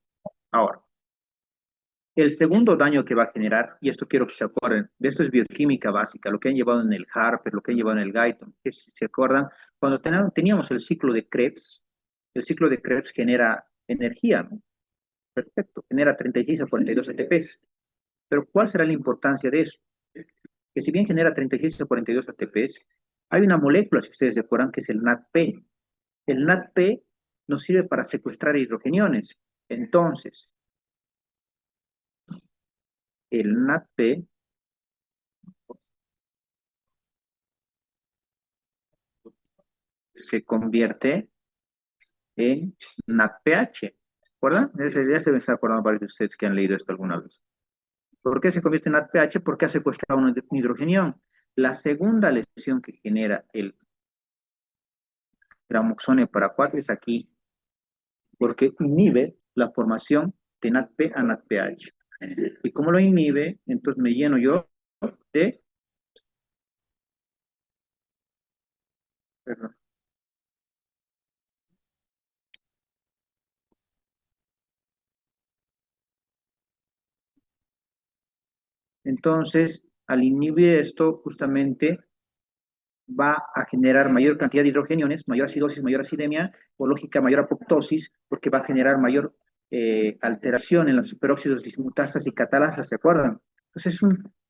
Ahora, el segundo daño que va a generar, y esto quiero que se acuerden, de esto es bioquímica básica, lo que han llevado en el Harper, lo que han llevado en el Guyton, que si se acuerdan, cuando teníamos el ciclo de Krebs genera energía, ¿no? Perfecto, genera 36 a 42 ATPs. Pero ¿cuál será la importancia de eso? Que si bien genera 36 a 42 ATPs, hay una molécula, si ustedes se acuerdan, que es el NADP. El NADP nos sirve para secuestrar hidrogeniones. Entonces, el NADP se convierte en NADPH. ¿Recuerdan? Ya se me está acordando varios de ustedes que han leído esto alguna vez. ¿Por qué se convierte en NADPH? Porque ha secuestrado un hidrogenión. La segunda lesión que genera el gramoxone para 4 es aquí, porque inhibe la formación de NADP a NADPH. Y como lo inhibe, entonces me lleno yo de... Perdón. Entonces, al inhibir esto, justamente va a generar mayor cantidad de hidrogeniones, mayor acidosis, mayor acidemia, o lógica, mayor apoptosis, porque va a generar mayor alteración en los superóxidos dismutasas y catalasas, ¿se acuerdan? Entonces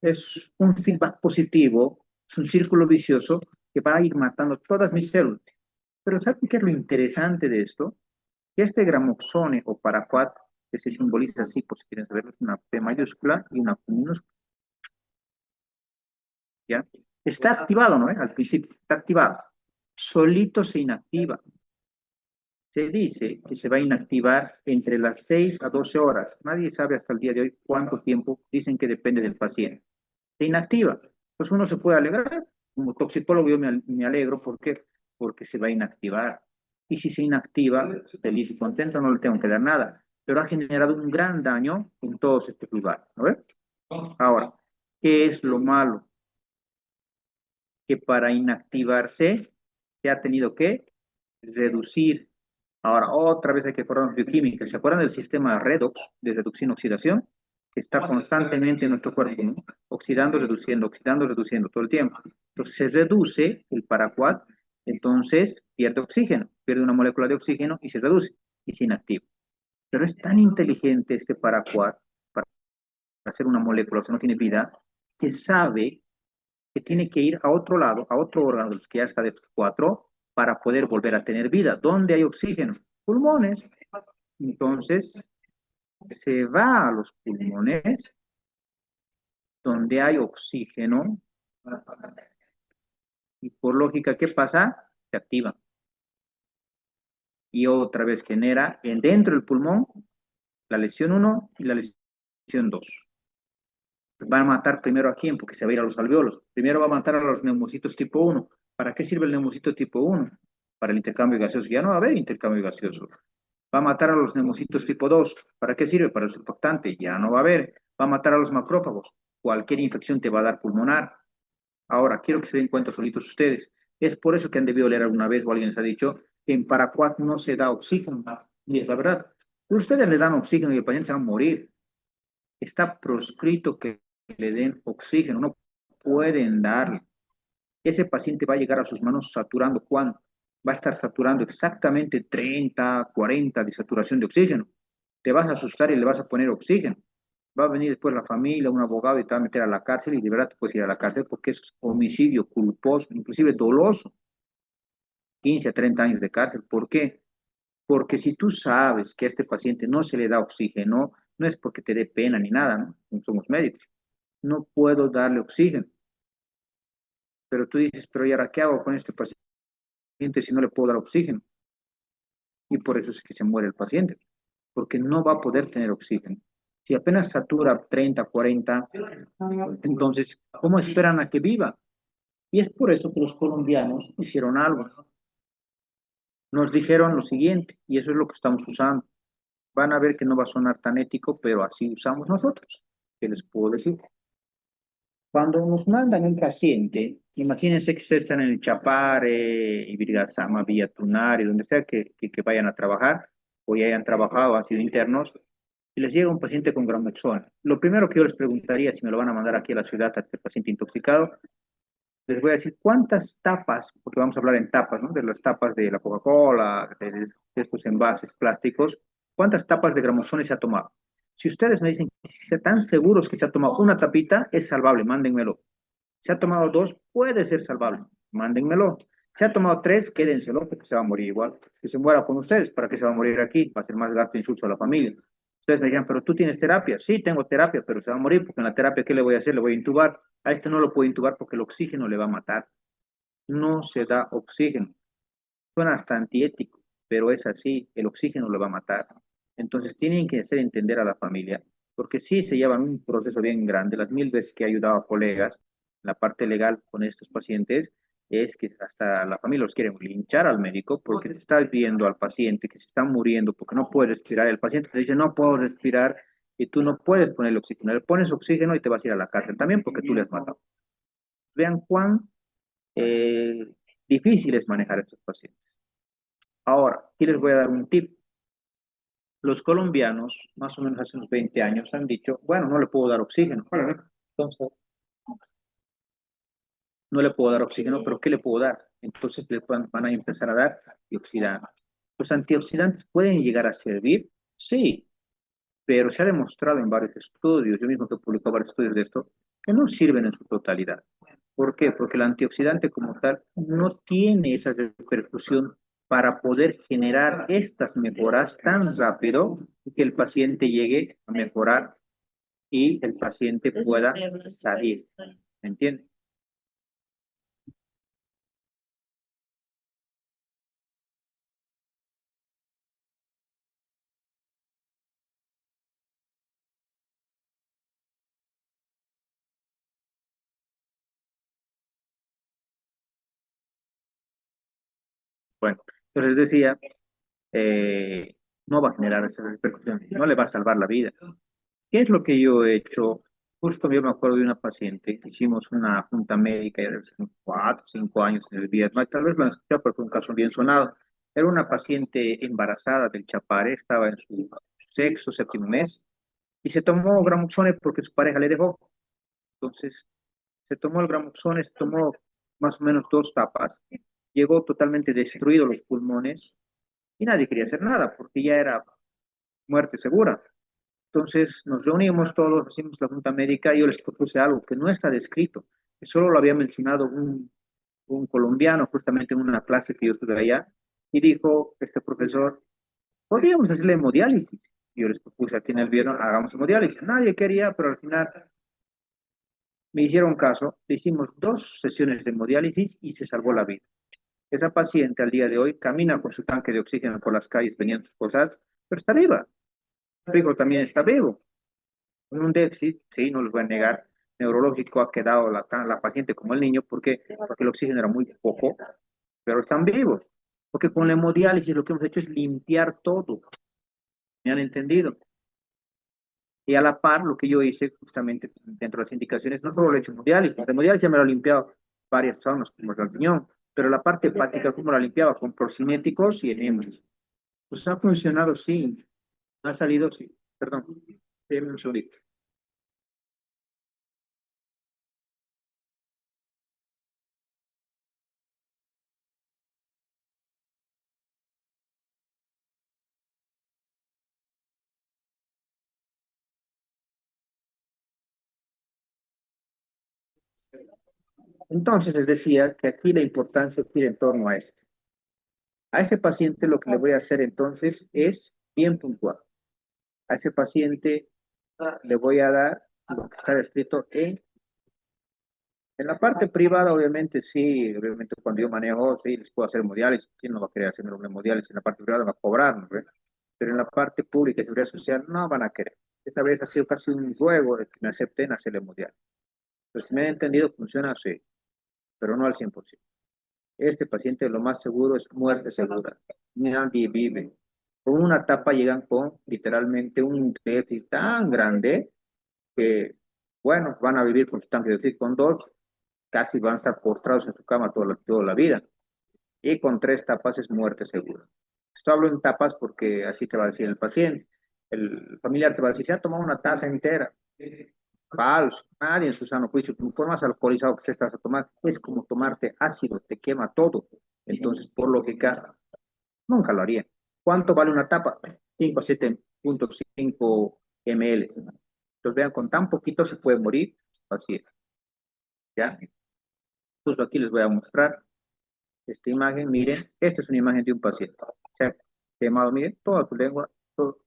es un feedback positivo, es un círculo vicioso que va a ir matando todas mis células. Pero ¿saben qué es lo interesante de esto? Que este gramoxone o paraquat, que se simboliza así, por si quieren saberlo, es una P mayúscula y una Q minúscula, ¿ya? Está activado, ¿no? Al principio, está activado. Solito se inactiva. Se dice que se va a inactivar entre las 6 a 12 horas. Nadie sabe hasta el día de hoy cuánto tiempo. Dicen que depende del paciente. Se inactiva. Pues uno se puede alegrar. Como toxicólogo yo me alegro. ¿Por qué? Porque se va a inactivar. Y si se inactiva, feliz y contento, no le tengo que dar nada. Pero ha generado un gran daño en todos estos lugares. ¿No ves? Ahora, ¿qué es lo malo? Que para inactivarse se ha tenido que reducir. Ahora, otra vez hay que acordarnos de bioquímica. ¿Se acuerdan del sistema redox de reducción-oxidación? Que está constantemente en nuestro cuerpo, ¿no? Oxidando, reduciendo todo el tiempo. Entonces se reduce el paraquat, entonces pierde oxígeno, pierde una molécula de oxígeno y se reduce y se inactiva. Pero es tan inteligente este paraquat para hacer una molécula, o sea, no tiene vida, que sabe que tiene que ir a otro lado, a otro órgano de los que ya está de estos cuatro, para poder volver a tener vida. ¿Dónde hay oxígeno? Pulmones. Entonces, se va a los pulmones, donde hay oxígeno, y por lógica, ¿qué pasa? Se activa. Y otra vez genera dentro del pulmón la lesión uno y la lesión 2. Va a matar primero a quién, porque se va a ir a los alveolos. Primero va a matar a los neumocitos tipo uno. ¿Para qué sirve el neumocito tipo uno? Para el intercambio gaseoso. Ya no va a haber intercambio gaseoso. Va a matar a los neumocitos tipo 2. ¿Para qué sirve? Para el surfactante. Ya no va a haber. Va a matar a los macrófagos. Cualquier infección te va a dar pulmonar. Ahora, quiero que se den cuenta solitos ustedes. Es por eso que han debido leer alguna vez o alguien les ha dicho que en Paracuat no se da oxígeno. Y es la verdad. Ustedes le dan oxígeno y el paciente se va a morir. Está proscrito que le den oxígeno, no pueden darle. Ese paciente va a llegar a sus manos saturando, ¿cuánto? Va a estar saturando exactamente 30, 40 de saturación de oxígeno. Te vas a asustar y le vas a poner oxígeno. Va a venir después la familia, un abogado y te va a meter a la cárcel y de verdad te puedes ir a la cárcel porque es homicidio culposo, inclusive doloso. 15 a 30 años de cárcel. ¿Por qué? Porque si tú sabes que a este paciente no se le da oxígeno, no es porque te dé pena ni nada, ¿no? No somos médicos. No puedo darle oxígeno. Pero tú dices, pero ¿y ahora qué hago con este paciente si no le puedo dar oxígeno? Y por eso es que se muere el paciente, porque no va a poder tener oxígeno. Si apenas satura 30, 40, entonces, ¿cómo esperan a que viva? Y es por eso que los colombianos hicieron algo. Nos dijeron lo siguiente, y eso es lo que estamos usando. Van a ver que no va a sonar tan ético, pero así usamos nosotros. ¿Qué les puedo decir? Cuando nos mandan un paciente, imagínense que ustedes están en el Chapare, Ibirigazama, Villa Tunari, donde sea que vayan a trabajar, o ya hayan trabajado, han sido internos, y les llega un paciente con gramoxona. Lo primero que yo les preguntaría, si me lo van a mandar aquí a la ciudad, a este paciente intoxicado, les voy a decir cuántas tapas, porque vamos a hablar en tapas, ¿no? De las tapas de la Coca-Cola, de estos envases plásticos, cuántas tapas de gramoxona se ha tomado. Si ustedes me dicen que si están seguros que se ha tomado una tapita, es salvable, mándenmelo. Se ha tomado dos, puede ser salvable, mándenmelo. Se ha tomado tres, quédenselo, porque se va a morir igual. Que se muera con ustedes, ¿para qué se va a morir aquí? Va a ser más gasto e insulto a la familia. Ustedes me digan, pero tú tienes terapia. Sí, tengo terapia, pero se va a morir porque en la terapia, ¿qué le voy a hacer? Le voy a intubar. A este no lo puedo intubar porque el oxígeno le va a matar. No se da oxígeno. Suena hasta antiético, pero es así, el oxígeno le va a matar. Entonces tienen que hacer entender a la familia, porque sí se llevan un proceso bien grande. Las mil veces que he ayudado a colegas, la parte legal con estos pacientes, es que hasta la familia los quiere linchar al médico porque te está viendo al paciente que se está muriendo porque no puede respirar. El paciente te dice, no puedo respirar y tú no puedes ponerle oxígeno. Le pones oxígeno y te vas a ir a la cárcel también porque tú le has matado. Vean cuán eh, difícil es manejar a estos pacientes. Ahora, aquí les voy a dar un tip. Los colombianos, más o menos hace unos 20 años, han dicho, bueno, no le puedo dar oxígeno. Entonces, no le puedo dar oxígeno, pero ¿qué le puedo dar? Entonces van a empezar a dar antioxidantes. ¿Los antioxidantes pueden llegar a servir? Sí, pero se ha demostrado en varios estudios, yo mismo que he publicado varios estudios de esto, que no sirven en su totalidad. ¿Por qué? Porque el antioxidante como tal no tiene esa repercusión para poder generar estas mejoras tan rápido que el paciente llegue a mejorar y el paciente pueda salir. ¿Me entiende? Bueno, entonces decía, eh, no va a generar esa repercusión, no le va a salvar la vida. ¿Qué es lo que yo he hecho? Justo yo me acuerdo de una paciente, hicimos una junta médica ya de hace 4 o 5 años en el Vietnam, tal vez lo han escuchado porque fue un caso bien sonado. Era una paciente embarazada del Chapare, estaba en su sexto, séptimo mes, y se tomó Gramoxone porque su pareja le dejó. Entonces, se tomó el Gramoxone, se tomó más o menos 2 tapas, llegó totalmente destruido los pulmones y nadie quería hacer nada porque ya era muerte segura. Entonces nos reunimos todos, hicimos la Junta Médica y yo les propuse algo que no está descrito. Solo lo había mencionado un colombiano justamente en una clase que yo estuve allá, y dijo este profesor, podríamos hacerle hemodiálisis. Yo les propuse aquí en el viernes, hagamos hemodiálisis. Nadie quería, pero al final me hicieron caso, le hicimos 2 sesiones de hemodiálisis y se salvó la vida. Esa paciente al día de hoy camina con su tanque de oxígeno por las calles vendiendo sus cosas, pero está viva. Su hijo también está vivo. Con un déficit, sí, no les voy a negar, neurológico ha quedado la paciente como el niño porque el oxígeno era muy poco, pero están vivos. Porque con la hemodiálisis lo que hemos hecho es limpiar todo. ¿Me han entendido? Y a la par, lo que yo hice justamente dentro de las indicaciones, no solo le he hecho hemodiálisis, la hemodiálisis ya me lo he limpiado varias zonas, como el riñón, pero la parte hepática, ¿cómo la limpiaba? Con procinéticos y enemas. Pues ha funcionado, sí. Ha salido, sí. Perdón. Déjeme un segundito. Entonces les decía que aquí la importancia gira en torno a esto. A ese paciente lo que le voy a hacer entonces es bien puntual. A ese paciente le voy a dar lo que está descrito en la parte privada, obviamente, sí, obviamente cuando yo manejo, sí, les puedo hacer hemodiálisis. ¿Quién no va a querer hacerme una hemodiálisis? En la parte privada va a cobrar, ¿no? Pero en la parte pública y seguridad social no van a querer. Esta vez ha sido casi un juego de que me acepten hacer hemodiálisis. Pero si me han entendido, funciona así, pero no al 100%. Este paciente lo más seguro es muerte segura. Nadie vive. Con una tapa llegan con literalmente un déficit tan grande que, bueno, van a vivir con su tanque de oxígeno con 2, casi van a estar postrados en su cama toda la vida. Y con 3 tapas es muerte segura. Esto hablo en tapas porque así te va a decir el paciente. El familiar te va a decir, se ha tomado una taza entera. Falso. Nadie en su sano juicio, por más alcoholizado que estés a tomar, es como tomarte ácido, te quema todo. Entonces, por lógica, nunca lo haría. ¿Cuánto vale una tapa? 5 a 7.5 ml. Entonces, vean, con tan poquito se puede morir. Así, ¿ya? Justo aquí les voy a mostrar esta imagen. Miren, esta es una imagen de un paciente. Se ha quemado, miren, toda su lengua, todo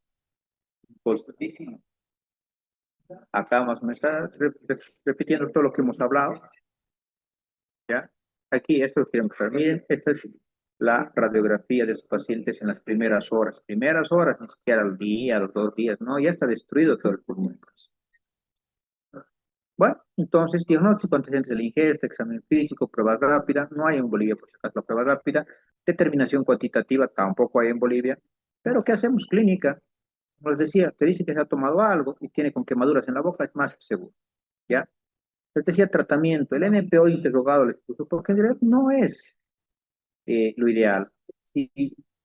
cortísimo. Acá más me está repitiendo todo lo que hemos hablado. ¿Ya? Aquí, esto lo quiero mostrar. Miren, esta es la radiografía de los pacientes en las primeras horas, ni siquiera al día, a los 2 días, no, ya está destruido todo el pulmón. Bueno, entonces, diagnóstico, antecedentes de la ingesta, examen físico, prueba rápida, no hay en Bolivia, por si acaso, la prueba rápida, determinación cuantitativa, tampoco hay en Bolivia, pero ¿qué hacemos? Clínica, como les decía, te dice que se ha tomado algo y tiene con quemaduras en la boca, es más seguro, ¿ya? Les decía tratamiento, el NPO interrogado le puso, porque en realidad no es lo ideal. Si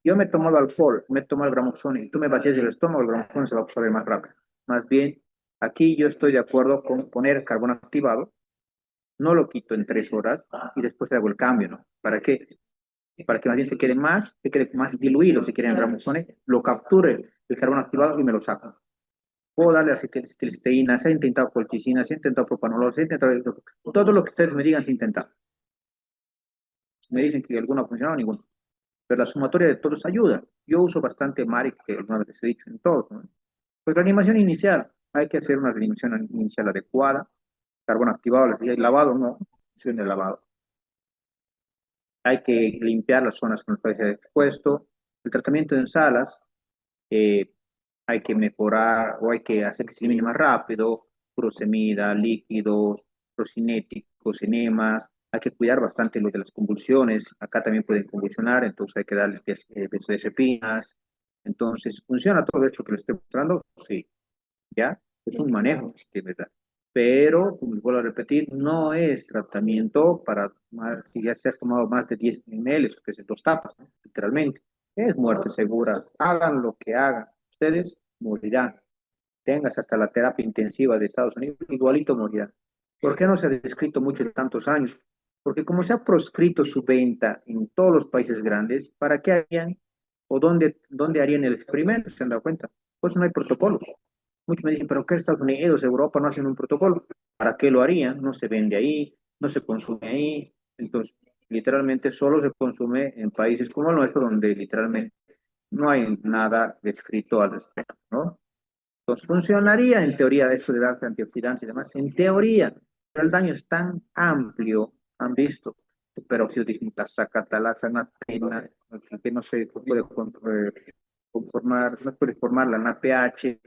yo me he tomado alcohol, me he tomado el gramoxone y tú me vacías el estómago, el gramoxone se va a absorber más rápido. Más bien, aquí yo estoy de acuerdo con poner carbón activado, no lo quito en 3 horas y después hago el cambio, ¿no? ¿Para qué? Para que más bien se quede más diluido, si quieren el gramoxone, lo capture el carbón activado y me lo saco. Puedo darle acetilcisteína, se ha intentado colchicina, se ha intentado propanolol, se ha intentado todo lo que ustedes me digan se ha intentado. Me dicen que alguno ha funcionado, ninguno. Pero la sumatoria de todos ayuda. Yo uso bastante Maric, que alguna vez les he dicho en todo, ¿no? Pues reanimación inicial, hay que hacer una reanimación inicial adecuada, carbón activado, les decía, lavado no, función de lavado. Hay que limpiar las zonas con el que expuesto. El tratamiento en salas, eh, hay que mejorar o hay que hacer que se elimine más rápido, furosemida, líquidos, procinéticos, enemas. Hay que cuidar bastante lo de las convulsiones. Acá también pueden convulsionar, entonces hay que darles benzodiazepinas. Entonces, ¿funciona todo esto que les estoy mostrando? Sí, ¿ya? Es un manejo, de verdad. Pero, como les vuelvo a repetir, no es tratamiento para, si ya se has tomado más de 10 ml, que es 2 tapas, ¿no? Literalmente. Es muerte segura. Hagan lo que hagan. Ustedes morirán. Tengas hasta la terapia intensiva de Estados Unidos, igualito morirán. ¿Por qué no se ha descrito mucho en tantos años? Porque como se ha proscrito su venta en todos los países grandes, ¿para qué harían o dónde harían el experimento? ¿Se han dado cuenta? Pues no hay protocolos. Muchos me dicen, ¿pero qué Estados Unidos, Europa no hacen un protocolo? ¿Para qué lo harían? No se vende ahí. no se consume ahí. Entonces, literalmente solo se consume en países como el nuestro, donde literalmente no hay nada descrito al respecto, ¿no? Entonces, funcionaría en teoría eso de dar antioxidantes y demás, en teoría, pero el daño es tan amplio, han visto, peróxido de dismutasa, catalasa, natrina, que no se puede conformar, no puede formar la NAPH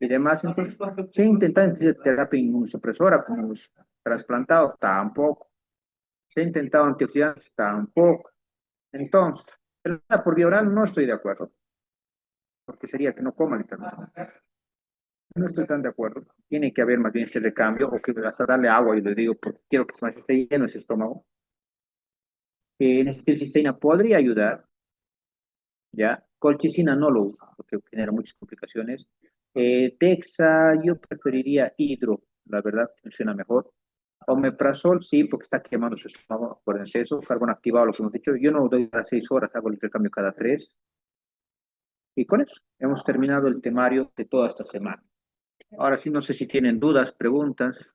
y demás. Entonces, se intenta en terapia inmunosupresora con los trasplantados, tampoco. Se ha intentado antioxidantes, tampoco. Entonces, por vía oral no estoy de acuerdo, porque sería que no coma literalmente. No estoy tan de acuerdo. Tiene que haber más bien este recambio, o que hasta darle agua, yo les digo, porque quiero que se me esté lleno ese estómago. Cisteína podría ayudar, ¿ya? Colchicina no lo uso, porque genera muchas complicaciones. Dexa, yo preferiría hidro, la verdad, funciona mejor. Omeprazol, sí, porque está quemando su estómago, acuérdense eso. Carbón activado, lo que hemos dicho. Yo no doy cada 6 horas, hago el intercambio cada 3. Y con eso hemos terminado el temario de toda esta semana. Ahora sí, no sé si tienen dudas, preguntas.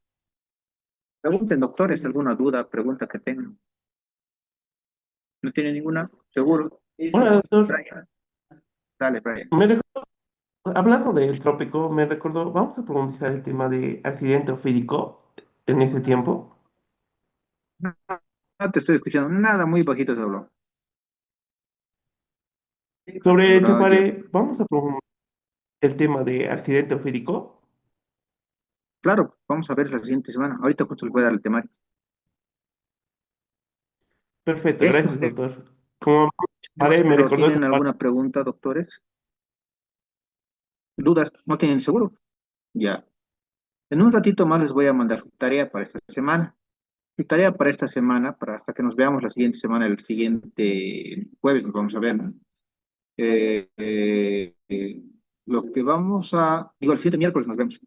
Pregunten, doctores, alguna duda, pregunta que tengan. ¿No tienen ninguna? ¿Seguro? Hola, doctor. Brian, dale, Brian. Me recordó, hablando del trópico, me recordó, vamos a profundizar el tema de accidente ofídico en ese tiempo. No, no te estoy escuchando nada, muy bajito se habló. Sobre el Brian. vamos a profundizar el tema de accidente ofídico. Claro, vamos a ver la siguiente semana. Ahorita justo les voy a dar el temario. Perfecto, Esto gracias, es doctor. Como temas, me pero recordó esa ¿tienen parte. alguna pregunta, doctores? ¿Dudas? ¿No tienen seguro? Ya. En un ratito más les voy a mandar su tarea para esta semana. Su tarea para esta semana, para hasta que nos veamos la siguiente semana, el siguiente jueves nos vamos a ver, ¿no? Eh, eh, eh, lo que vamos a, digo, el siguiente miércoles nos vemos.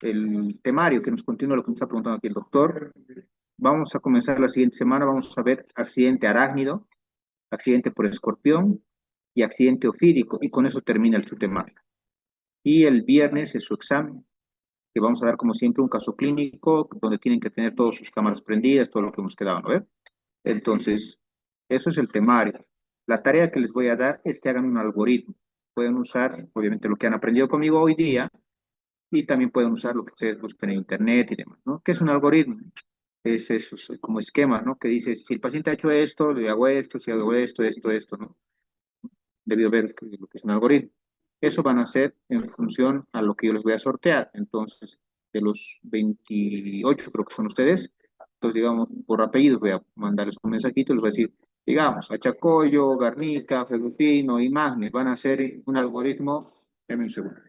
El temario que nos continúa lo que nos está preguntando aquí el doctor. Vamos a comenzar la siguiente semana, vamos a ver accidente arácnido, accidente por escorpión y accidente ofídico, y con eso termina el su temario. Y el viernes es su examen, que vamos a dar como siempre un caso clínico, donde tienen que tener todas sus cámaras prendidas, todo lo que hemos quedado, ¿no? ¿Ve? Entonces, eso es el temario. La tarea que les voy a dar es que hagan un algoritmo. Pueden usar, obviamente, lo que han aprendido conmigo hoy día y también pueden usar lo que ustedes busquen en internet y demás, ¿no? ¿Qué es un algoritmo? Es eso, es como esquema, ¿no? Que dice, si el paciente ha hecho esto, le hago esto, si hago esto, ¿no? Debido ver lo que es un algoritmo. Eso van a hacer en función a lo que yo les voy a sortear. Entonces, de los 28 creo que son ustedes, entonces digamos, por apellidos voy a mandarles un mensajito, les voy a decir, digamos, Achacoyo, Garnica, Fegufino y Magnes van a hacer un algoritmo, denme un segundo.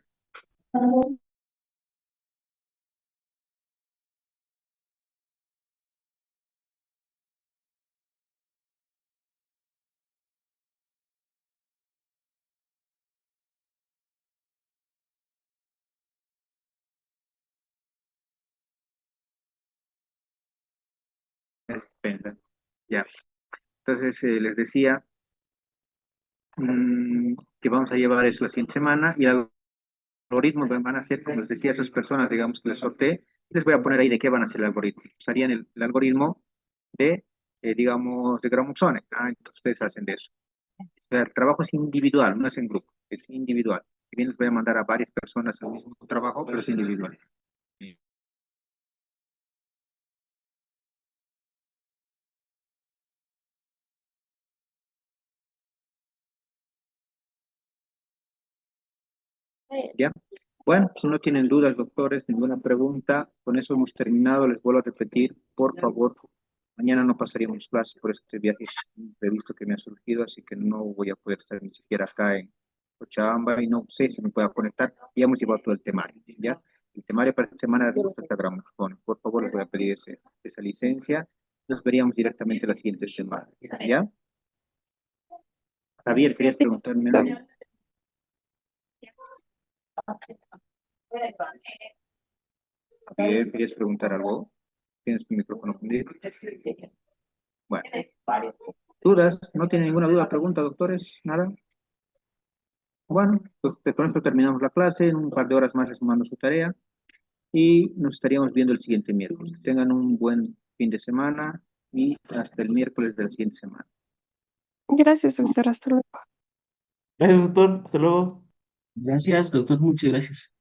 Ya. Entonces, les decía que vamos a llevar eso la siguiente semana y el algoritmo van a ser, como les decía, esas personas, digamos, que les sorteé, les voy a poner ahí de qué van a ser el algoritmo. Usarían el algoritmo de, digamos, de Gramoxone. Ah, entonces ustedes hacen de eso. O sea, el trabajo es individual, no es en grupo, es individual. Si bien les voy a mandar a varias personas el mismo trabajo, pero es individual. ¿Ya? Bueno, si no tienen dudas, doctores, ninguna pregunta, con eso hemos terminado. Les vuelvo a repetir, por favor, mañana no pasaríamos clases por este viaje imprevisto que me ha surgido, así que no voy a poder estar ni siquiera acá en Cochabamba y no sé si me pueda conectar. Ya hemos llevado todo el temario, ¿ya? El temario para esta semana de Instagram. Bueno, por favor, les voy a pedir esa licencia. Nos veríamos directamente la siguiente semana, ¿ya? Javier, querías preguntarme algo. Javier, ¿querías preguntar algo? ¿Tienes tu micrófono prendido? Bueno, ¿dudas? ¿No tiene ninguna duda, pregunta, doctores? ¿Nada? Bueno, pues con esto terminamos la clase. En un par de horas más les mando su tarea y nos estaríamos viendo el siguiente miércoles. Que tengan un buen fin de semana y hasta el miércoles de la siguiente semana. Gracias, doctor. Hasta luego. Gracias, doctor. Hasta luego. Gracias, doctor, muchas gracias.